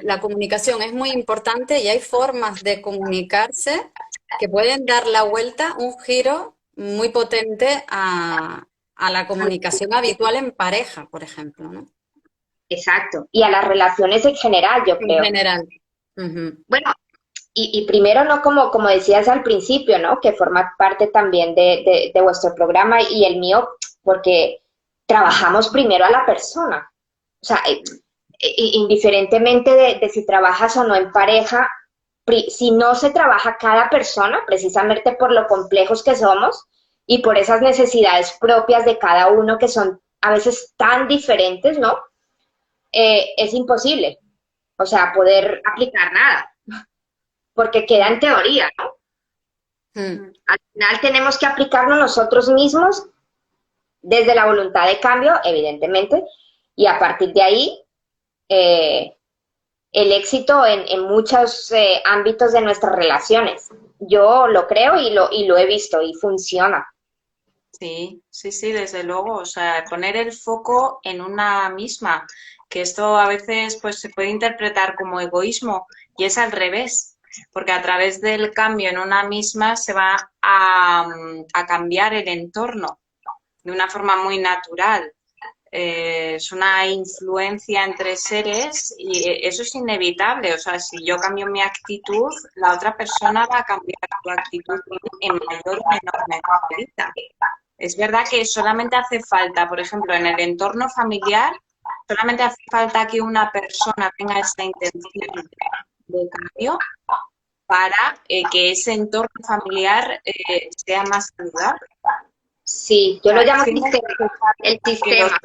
la comunicación es muy importante y hay formas de comunicarse que pueden dar la vuelta, un giro muy potente a la comunicación habitual en pareja, por ejemplo, ¿no? exacto. Y a las relaciones en general, yo En creo. general. Ujú. Bueno, y primero, ¿no? Como decías al principio, ¿no? Que forma parte también de vuestro programa y el mío, porque trabajamos primero a la persona. O sea, indiferentemente de si trabajas o no en pareja, si no se trabaja cada persona, precisamente por lo complejos que somos y por esas necesidades propias de cada uno que son a veces tan diferentes, ¿no? Es imposible, o sea, poder aplicar nada, porque queda en teoría, ¿no? Mm. Mm. Al final tenemos que aplicarlo nosotros mismos desde la voluntad de cambio, evidentemente, y a partir de ahí eh, el éxito en muchos ámbitos de nuestras relaciones. Yo lo creo y lo he visto y funciona. Sí, sí, sí, desde luego. O sea, poner el foco en una misma, que esto a veces pues se puede interpretar como egoísmo y es al revés, porque a través del cambio en una misma se va a cambiar el entorno de una forma muy natural. es una influencia entre seres y eso es inevitable. O sea, si yo cambio mi actitud, la otra persona va a cambiar su actitud en mayor o menor medida. Es verdad que solamente hace falta, por ejemplo, en el entorno familiar, solamente hace falta que una persona tenga esa intención de cambio para que ese entorno familiar sea más saludable. Sí, yo lo llamo Decimos sistema, el que sistema.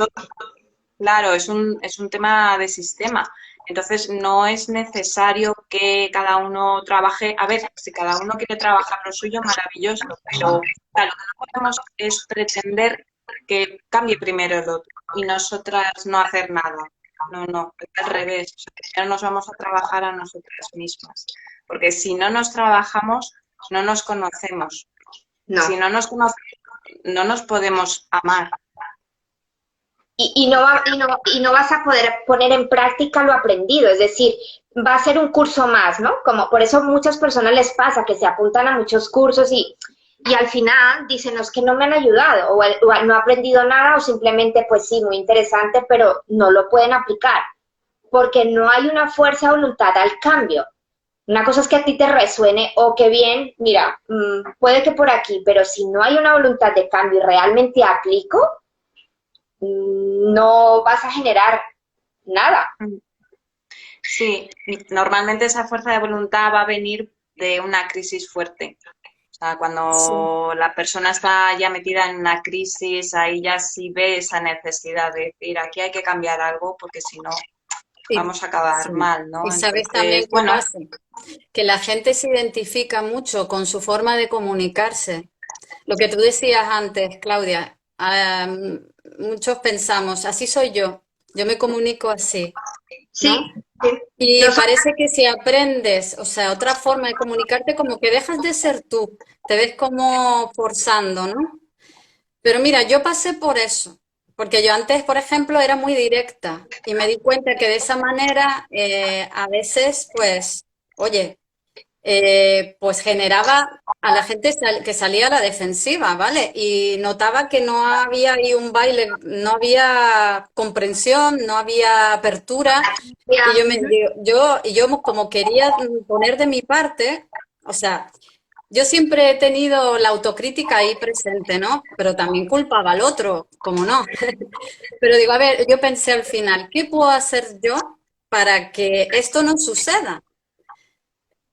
claro, es un tema de sistema. Entonces, no es necesario que cada uno trabaje. A ver, si cada uno quiere trabajar lo suyo, maravilloso, pero claro, lo que no podemos es pretender que cambie primero el otro y nosotras no hacer nada. No, no, es al revés. O sea, primero nos vamos a trabajar a nosotras mismas. Porque si no nos trabajamos, no nos conocemos. No. Si no nos conocemos, no nos podemos amar. Y no vas a poder poner en práctica lo aprendido, es decir, va a ser un curso más, ¿no? Como por eso muchas personas les pasa que se apuntan a muchos cursos y al final dicen, no, es que no me han ayudado, o no he aprendido nada, o simplemente, pues sí, muy interesante, pero no lo pueden aplicar, porque no hay una fuerza de voluntad al cambio. Una cosa es que a ti te resuene, o que bien, mira, puede que por aquí, pero si no hay una voluntad de cambio y realmente aplico, no vas a generar nada. Sí, normalmente esa fuerza de voluntad va a venir de una crisis fuerte. O sea, cuando la persona está ya metida en una crisis, ahí ya sí ve esa necesidad de decir, aquí hay que cambiar algo porque si no vamos a acabar mal, ¿no? Y sabes Entonces, también qué bueno, pasa, que la gente se identifica mucho con su forma de comunicarse. Lo que tú decías antes, Claudia, muchos pensamos, así soy yo me comunico así, Sí, ¿no? sí. Y Nosotros, parece que si aprendes, o sea, otra forma de comunicarte, como que dejas de ser tú, te ves como forzando, ¿no? Pero mira, yo pasé por eso, porque yo antes, por ejemplo, era muy directa y me di cuenta que de esa manera a veces, pues, oye, pues generaba a la gente que salía a la defensiva, ¿vale? Y notaba que no había ahí un baile, no había comprensión, no había apertura. mira, Y yo como quería poner de mi parte, o sea, yo siempre he tenido la autocrítica ahí presente, ¿no? Pero también culpaba al otro, como no. Pero digo, a ver, yo pensé al final, ¿qué puedo hacer yo para que esto no suceda?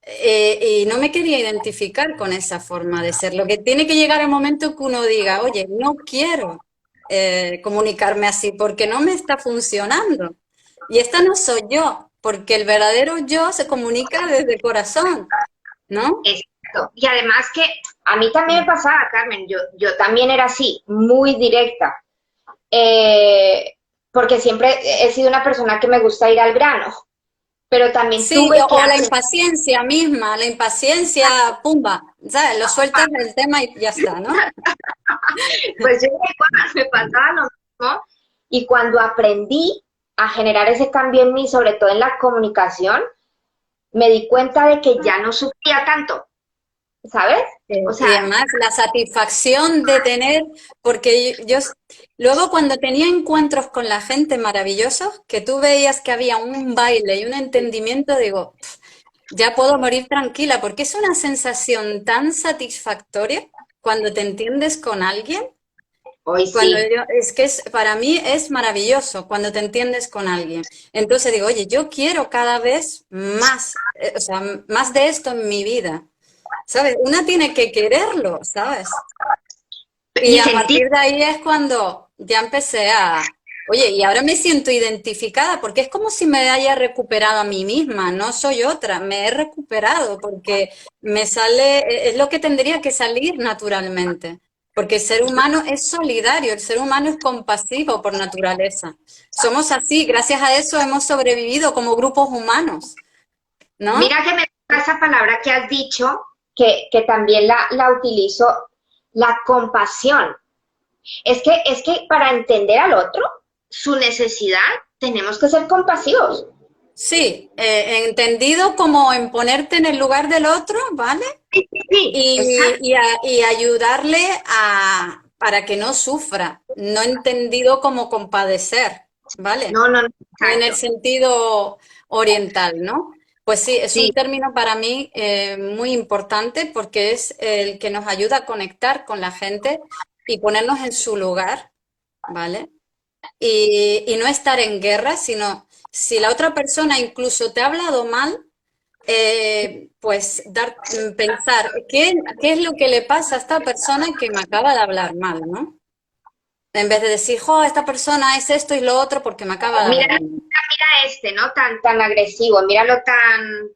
Y no me quería identificar con esa forma de ser. Lo que tiene que llegar el momento que uno diga, oye, no quiero comunicarme así porque no me está funcionando. Y esta no soy yo, porque el verdadero yo se comunica desde el corazón, ¿no? exacto. Y además que a mí también me pasaba, Carmen, yo también era así, muy directa, porque siempre he sido una persona que me gusta ir al grano, pero también Sí, tuve que o la hacer, impaciencia misma, la impaciencia, pumba, ¿sabes? Lo sueltas del tema y ya está, ¿no? pues yo igual, me pasaba lo mismo, y cuando aprendí a generar ese cambio en mí, sobre todo en la comunicación, me di cuenta de que ya no sufría tanto, ¿sabes? O Y sea, además la satisfacción de tener, porque yo luego cuando tenía encuentros con la gente maravillosos, que tú veías que había un baile y un entendimiento, digo, "Pf, ya puedo morir tranquila", porque es una sensación tan satisfactoria cuando te entiendes con alguien. hoy Cuando sí. es que para mí es maravilloso cuando te entiendes con alguien. Entonces digo, oye, yo quiero cada vez más, o sea, más de esto en mi vida. ¿Sabes? Una tiene que quererlo, ¿sabes? Y Y a sentir, partir de ahí es cuando ya empecé oye, y ahora me siento identificada porque es como si me haya recuperado a mí misma, no soy otra, me he recuperado porque me sale, es lo que tendría que salir naturalmente, porque el ser humano es solidario, el ser humano es compasivo por naturaleza. Somos así, gracias a eso hemos sobrevivido como grupos humanos, ¿no? mira que me gusta esa palabra que has dicho, que también la utilizo, la compasión. Es que para entender al otro, su necesidad, tenemos que ser compasivos. Sí, entendido como en ponerte en el lugar del otro, ¿vale? Sí, sí, sí, exacto. Y ayudarle para que no sufra, no entendido como compadecer, ¿vale? No, no, no, En el exacto. sentido oriental, ¿no? Pues sí, es un Sí, término para mí muy importante porque es el que nos ayuda a conectar con la gente y ponernos en su lugar, ¿vale? Y no estar en guerra, sino si la otra persona incluso te ha hablado mal, pues pensar, ¿qué es lo que le pasa a esta persona que me acaba de hablar mal, ¿no? En vez de decir, jo, esta persona es esto y lo otro porque me acaba de mira, hablar mal. mira este, ¿no? Tan agresivo, míralo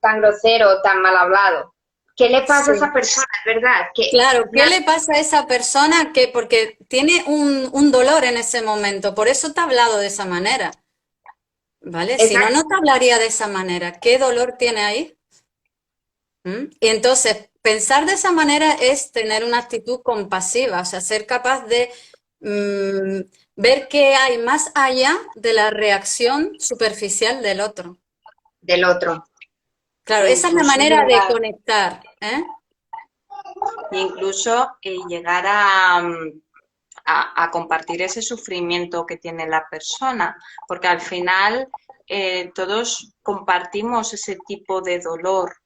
tan grosero, tan mal hablado. ¿Qué le pasa a esa Sí. persona? Es verdad, que Claro, ¿qué le pasa a esa persona que porque tiene un dolor en ese momento? Por eso te ha hablado de esa manera, ¿vale? Si no, exacto, no te hablaría de esa manera. ¿Qué dolor tiene ahí? ¿Mm? Y entonces, pensar de esa manera es tener una actitud compasiva, o sea, ser capaz de ver qué hay más allá de la reacción superficial del otro. del otro. Claro, esa es la Incluso manera de llegar, conectar, ¿eh? llegar a compartir ese sufrimiento que tiene la persona, porque al final todos compartimos ese tipo de dolor,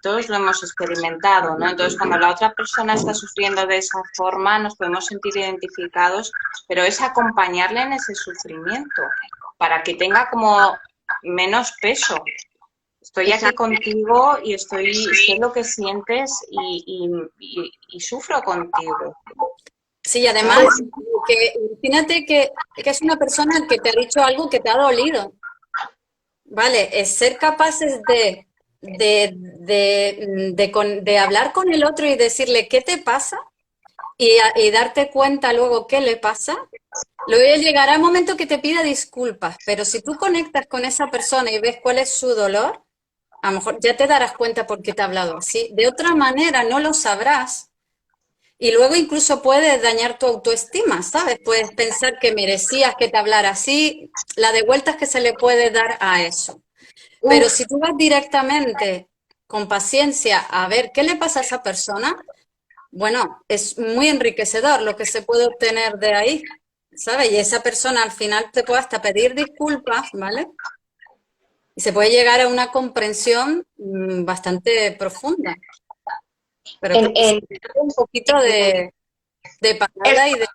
todos lo hemos experimentado, ¿no? Entonces, cuando la otra persona está sufriendo de esa forma, nos podemos sentir identificados, pero es acompañarle en ese sufrimiento para que tenga como menos peso. Estoy aquí Exacto. contigo y sé lo que sientes y sufro contigo. Sí, además, Pues que imagínate que es una persona que te ha dicho algo que te ha dolido, ¿vale? Es ser capaces de hablar con el otro y decirle qué te pasa y darte cuenta luego qué le pasa. Luego llegará el momento que te pida disculpas, pero si tú conectas con esa persona y ves cuál es su dolor, a lo mejor ya te darás cuenta por qué te ha hablado así. De otra manera no lo sabrás. Y luego incluso puedes dañar tu autoestima, ¿sabes? Puedes pensar que merecías que te hablara así, la de vueltas que se le puede dar a eso. Pero si uf, tú vas directamente con paciencia a ver qué le pasa a esa persona, bueno, es muy enriquecedor lo que se puede obtener de ahí, ¿sabes? Y esa persona al final te puede hasta pedir disculpas, ¿vale? Y se puede llegar a una comprensión bastante profunda. Pero en, claro, se en, requiere un poquito de el- parada y de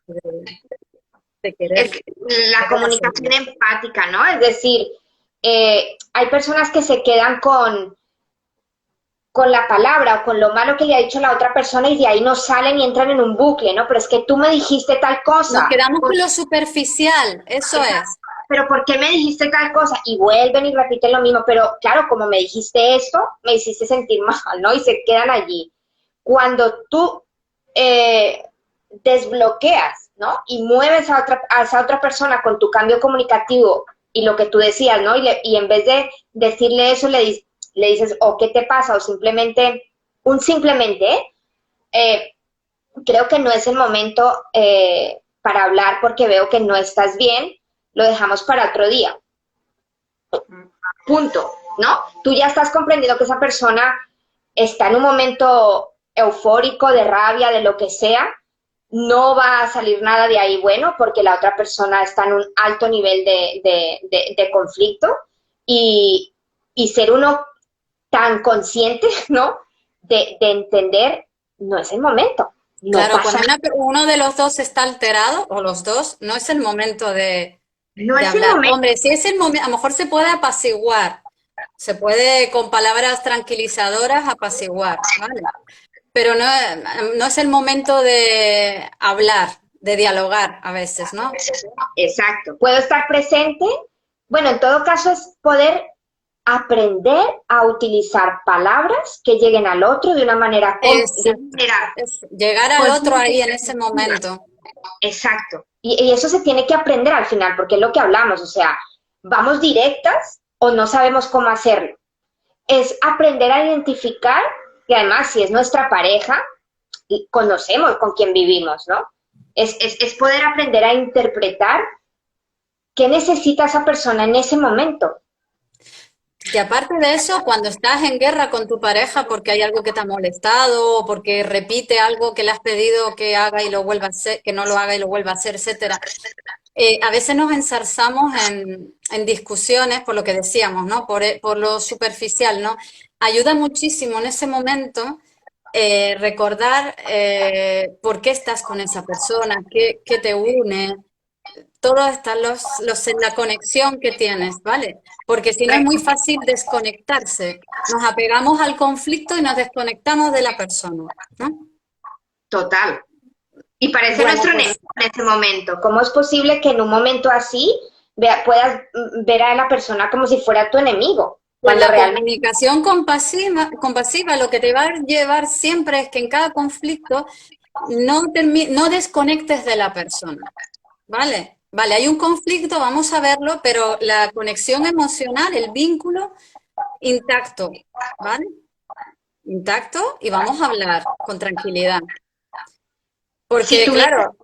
es querer, la querer comunicación hacerlo. empática, ¿no? Es decir, hay personas que se quedan con la palabra o con lo malo que le ha dicho la otra persona y de ahí no salen y entran en un bucle, ¿no? Pero es que tú me dijiste tal Nos cosa, quedamos con lo superficial, eso es. pero ¿por qué me dijiste tal cosa? Y vuelven y repiten lo mismo, pero claro, como me dijiste esto, me hiciste sentir mal, ¿no? Y se quedan allí. Cuando tú desbloqueas, ¿no? Y mueves a esa otra persona con tu cambio comunicativo y lo que tú decías, ¿no? Y en vez de decirle eso, le dices, o qué te pasa, o simplemente, creo que no es el momento para hablar porque veo que no estás bien, lo dejamos para otro día. Punto, ¿no? Tú ya estás comprendiendo que esa persona está en un momento eufórico, de rabia, de lo que sea, no va a salir nada de ahí bueno porque la otra persona está en un alto nivel de conflicto y, y, ser uno tan consciente, ¿no? De entender, no es el momento, no Claro, pasa cuando nada, uno de los dos está alterado, o los dos, no es el momento no de es el hablar. momento, Hombre, si es el momento, a lo mejor se puede apaciguar, se puede con palabras tranquilizadoras apaciguar, ¿vale? Pero no, no es el momento de hablar, de dialogar a veces, ¿no? exacto, puedo estar presente, bueno, en todo caso es poder aprender a utilizar palabras que lleguen al otro de una manera, Exacto. Es llegar al otro consciente ahí y en ese efectiva. momento. Exacto. Y eso se tiene que aprender al final, porque es lo que hablamos, o sea, vamos directas o no sabemos cómo hacerlo. Es aprender a identificar, y además si es nuestra pareja, y conocemos con quién vivimos, ¿no? Es poder aprender a interpretar qué necesita esa persona en ese momento. Y aparte de eso, cuando estás en guerra con tu pareja porque hay algo que te ha molestado o porque repite algo que le has pedido que haga y lo vuelva a hacer, que no lo haga y lo vuelva a hacer, etcétera, a veces nos enzarzamos en discusiones por lo que decíamos, ¿no? Por lo superficial, ¿no? Ayuda muchísimo en ese momento recordar por qué estás con esa persona, qué te une, todo está en la conexión que tienes, ¿vale? Porque si no es muy fácil desconectarse. Nos apegamos al conflicto y nos desconectamos de la persona, ¿no? Total. Y parece Bueno, nuestro pues enemigo en ese momento. ¿Cómo es posible que en un momento así puedas ver a la persona como si fuera tu enemigo? Pues Cuando la realmente... comunicación compasiva lo que te va a llevar siempre es que en cada conflicto no desconectes de la persona, ¿vale? Vale, hay un conflicto, vamos a verlo, pero la conexión emocional, el vínculo intacto, ¿vale? Intacto y vamos a hablar con tranquilidad. Si Porque, tuviera... claro,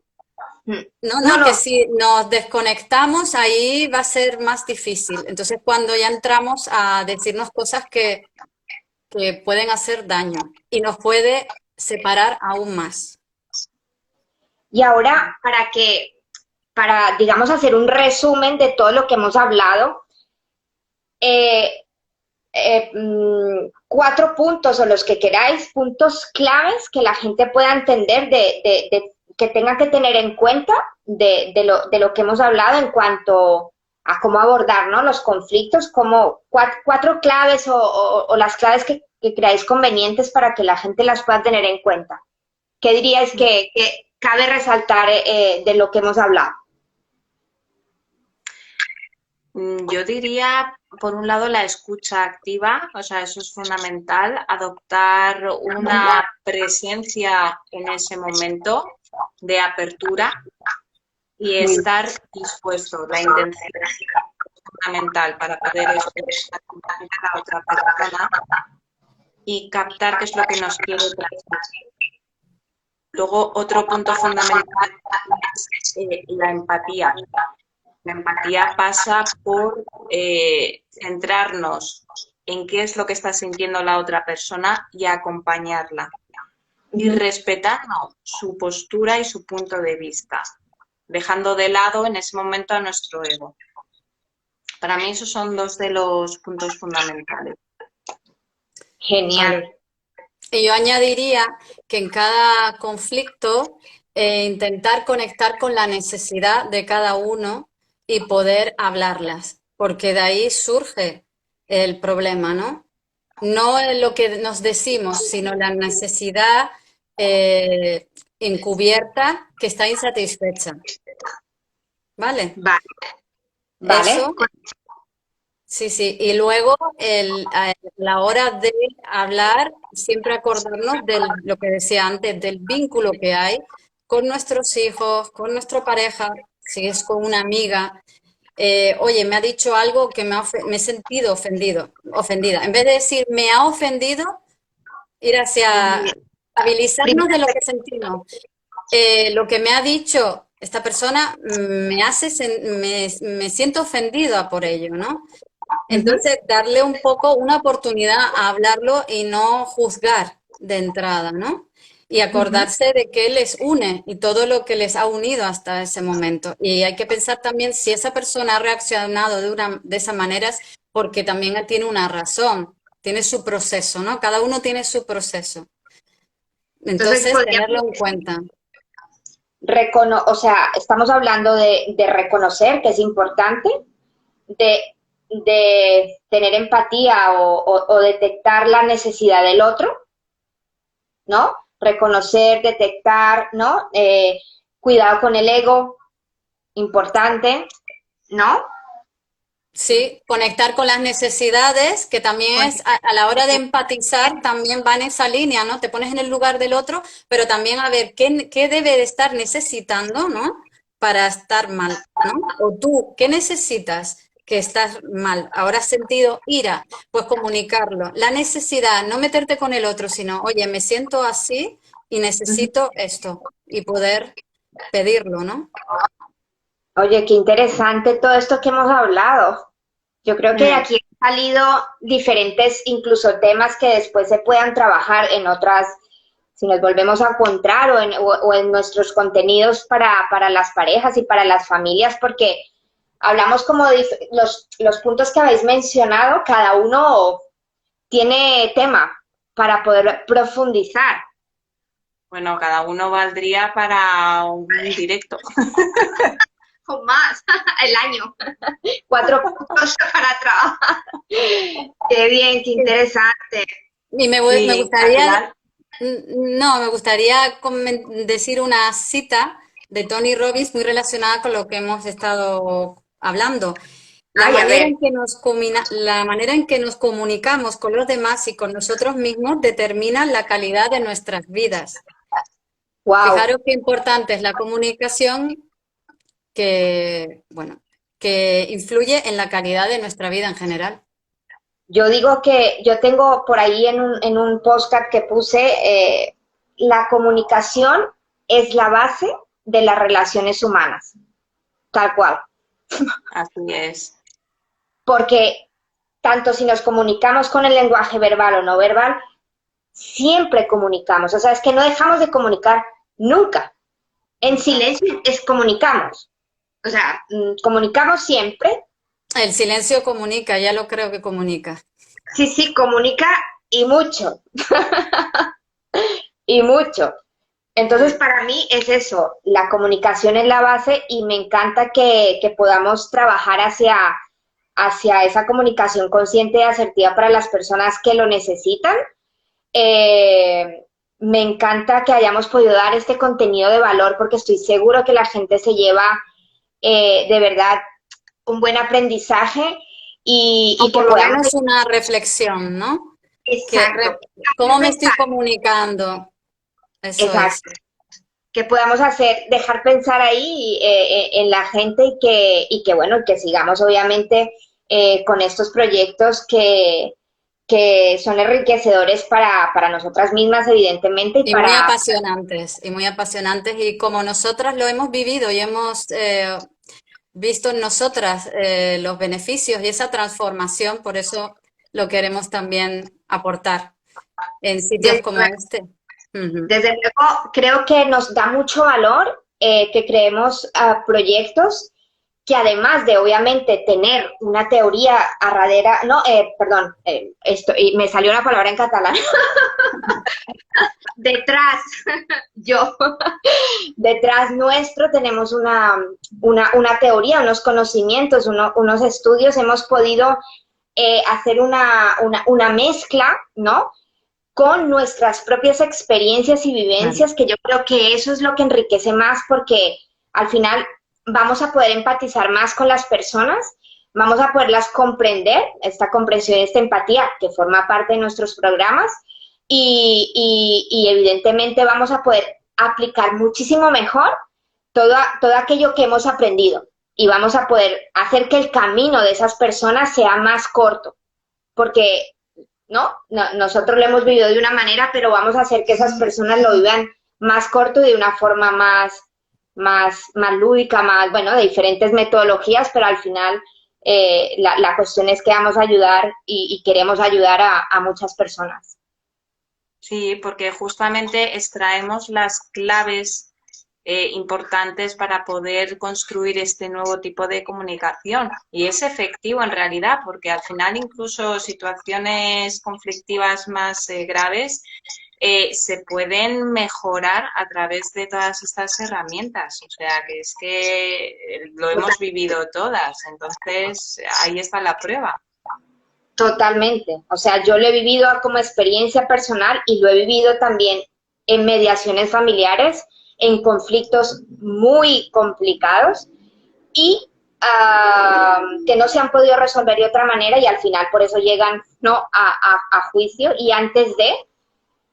No, que no, si nos desconectamos ahí va a ser más difícil. Entonces, cuando ya entramos a decirnos cosas que pueden hacer daño y nos puede separar aún más. y ahora para, digamos, hacer un resumen de todo lo que hemos hablado, eh, 4 puntos o los que queráis, puntos claves que la gente pueda entender que tengan que tener en cuenta de lo que hemos hablado en cuanto a cómo abordar, ¿no? Los conflictos, como 4 claves o las claves que creáis convenientes para que la gente las pueda tener en cuenta. ¿Qué diríais que cabe resaltar de lo que hemos hablado? Yo diría, por un lado, la escucha activa, o sea, eso es fundamental, adoptar una presencia en ese momento de apertura y estar dispuesto, la intención es fundamental para poder escuchar a la otra persona y captar qué es lo que nos quiere transmitir. Luego, otro punto fundamental es la empatía. La empatía pasa por centrarnos en qué es lo que está sintiendo la otra persona y acompañarla. Y respetando su postura y su punto de vista, dejando de lado en ese momento a nuestro ego. Para mí esos son 2 de los puntos fundamentales. Genial. Vale. Y yo añadiría que en cada conflicto intentar conectar con la necesidad de cada uno y poder hablarlas, porque de ahí surge el problema, ¿no? No es lo que nos decimos, sino la necesidad encubierta que está insatisfecha. ¿Vale? Vale. Vale. Eso, sí, sí. Y luego, a la hora de hablar, siempre acordarnos de lo que decía antes, del vínculo que hay con nuestros hijos, con nuestra pareja, si es con una amiga. Oye, me ha dicho algo que me he sentido ofendida. En vez de decir me ha ofendido, ir hacia habilizarnos de lo que sentimos. Lo que me ha dicho esta persona me siento ofendida por ello, ¿no? Entonces, darle un poco una oportunidad a hablarlo y no juzgar de entrada, ¿no? Y acordarse de qué les une y todo lo que les ha unido hasta ese momento. Y hay que pensar también si esa persona ha reaccionado de esa manera es porque también tiene una razón, tiene su proceso, ¿no? Cada uno tiene su proceso. Entonces, tenerlo en cuenta. O sea, estamos hablando de reconocer, que es importante, de tener empatía o detectar la necesidad del otro, ¿no? Reconocer, detectar, ¿no? Cuidado con el ego, importante, ¿no? Sí, conectar con las necesidades, que también es a la hora de empatizar, también va en esa línea, ¿no? Te pones en el lugar del otro, pero también a ver qué debe de estar necesitando, ¿no? Para estar mal, ¿no? O tú, ¿qué necesitas que estás mal? Ahora has sentido ira, pues comunicarlo. La necesidad, no meterte con el otro, sino, oye, me siento así y necesito esto, y poder pedirlo, ¿no? Oye, qué interesante todo esto que hemos hablado. Yo creo que aquí salido diferentes, incluso temas que después se puedan trabajar en otras, si nos volvemos a encontrar o en nuestros contenidos para las parejas y para las familias, porque hablamos como de los puntos que habéis mencionado, cada uno tiene tema para poder profundizar. Bueno, cada uno valdría para un directo. O más, el año. 4 puntos para trabajar. Qué bien, qué interesante. Y me gustaría, no, me gustaría decir una cita de Tony Robbins muy relacionada con lo que hemos estado hablando. La manera en que nos comunicamos con los demás y con nosotros mismos determina la calidad de nuestras vidas. Wow. Fijaros qué importante es la comunicación que influye en la calidad de nuestra vida en general. Yo digo que yo tengo por ahí en un podcast que puse, la comunicación es la base de las relaciones humanas, tal cual. Así es. Porque tanto si nos comunicamos con el lenguaje verbal o no verbal, siempre comunicamos. O sea, es que no dejamos de comunicar nunca. En silencio comunicamos. O sea, comunicamos siempre. El silencio comunica, ya lo creo que comunica. Sí, comunica y mucho. Y mucho. Entonces, para mí es eso, la comunicación es la base y me encanta que podamos trabajar hacia esa comunicación consciente y asertiva para las personas que lo necesitan. Me encanta que hayamos podido dar este contenido de valor porque estoy seguro que la gente se lleva de verdad un buen aprendizaje y por que lo podamos... menos una reflexión, ¿no? Exacto. ¿Cómo me estoy comunicando? Eso Exacto. es. Que podamos dejar pensar ahí en la gente y que bueno, que sigamos obviamente con estos proyectos que son enriquecedores para nosotras mismas, evidentemente. Y muy apasionantes, y como nosotras lo hemos vivido y hemos visto en nosotras los beneficios y esa transformación, por eso lo queremos también aportar en sitios como este. Desde luego, creo que nos da mucho valor que creemos proyectos que además de obviamente tener una teoría arradera, no, perdón, y me salió una palabra en catalán, detrás nuestro tenemos una teoría, unos conocimientos, unos estudios, hemos podido hacer una mezcla, ¿no?, con nuestras propias experiencias y vivencias, que yo creo que eso es lo que enriquece más, porque al final vamos a poder empatizar más con las personas, vamos a poderlas comprender, esta comprensión y esta empatía que forma parte de nuestros programas, y evidentemente vamos a poder aplicar muchísimo mejor todo aquello que hemos aprendido, y vamos a poder hacer que el camino de esas personas sea más corto, porque ¿no? Nosotros lo hemos vivido de una manera, pero vamos a hacer que esas personas lo vivan más corto y de una forma más lúdica, más, bueno, de diferentes metodologías, pero al final la cuestión es que vamos a ayudar y queremos ayudar a muchas personas. Sí, porque justamente extraemos las claves importantes para poder construir este nuevo tipo de comunicación, y es efectivo en realidad, porque al final incluso situaciones conflictivas más graves se pueden mejorar a través de todas estas herramientas, o sea que es que lo hemos vivido todas, entonces ahí está la prueba. Totalmente, o sea, yo lo he vivido como experiencia personal y lo he vivido también en mediaciones familiares, en conflictos muy complicados y que no se han podido resolver de otra manera, y al final por eso llegan, ¿no?, a juicio, y antes de,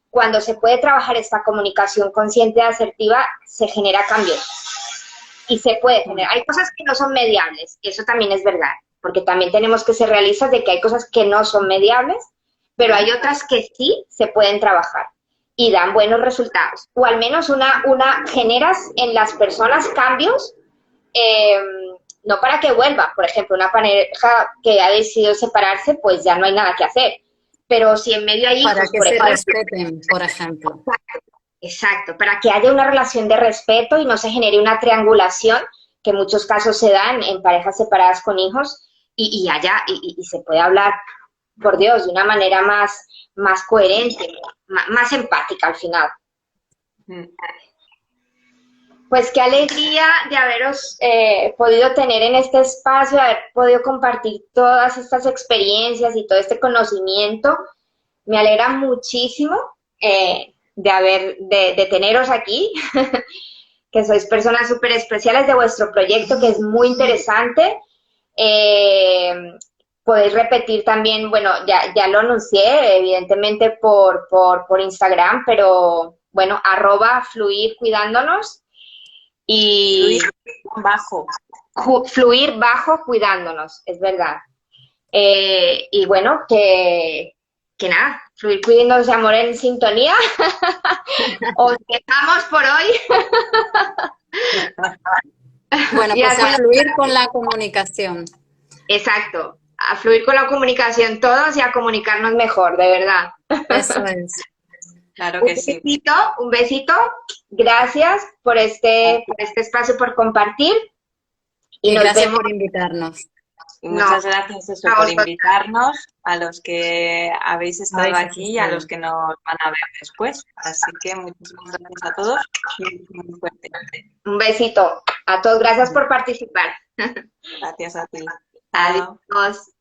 cuando se puede trabajar esta comunicación consciente y asertiva, se genera cambio y se puede generar. Hay cosas que no son mediables, eso también es verdad, porque también tenemos que ser realistas de que hay cosas que no son mediables, pero hay otras que sí se pueden trabajar y dan buenos resultados, o al menos generas en las personas cambios no para que vuelva. Por ejemplo, una pareja que ha decidido separarse, pues ya no hay nada que hacer. Pero si en medio hay hijos, Para que por se ejemplo, respeten, por ejemplo. exacto, para que haya una relación de respeto y no se genere una triangulación, que en muchos casos se dan en parejas separadas con hijos, y se puede hablar, por Dios, de una manera más coherente, más empática al final. Mm. Pues qué alegría de haberos podido tener en este espacio, haber podido compartir todas estas experiencias y todo este conocimiento. Me alegra muchísimo de teneros aquí, que sois personas súper especiales de vuestro proyecto, que es muy interesante. Podéis repetir también, bueno, ya lo anuncié, evidentemente por Instagram, pero bueno, @fluircuidándonos y fluir bajo cuidándonos, es verdad. Y bueno, que nada, fluir cuidándonos de amor en sintonía. Os dejamos por hoy. Bueno, pues a fluir con la comunicación. Exacto, a fluir con la comunicación todos y a comunicarnos mejor, de verdad. Eso es. Claro que sí. Un besito. Gracias por este espacio, por compartir. Y nos gracias vemos. por invitarnos. Y muchas gracias eso, por invitarnos, a los que habéis estado aquí y a los que nos van a ver después. Así que muchísimas gracias a todos y muy fuerte. Un besito a todos. Gracias por participar. Gracias a ti. Adiós.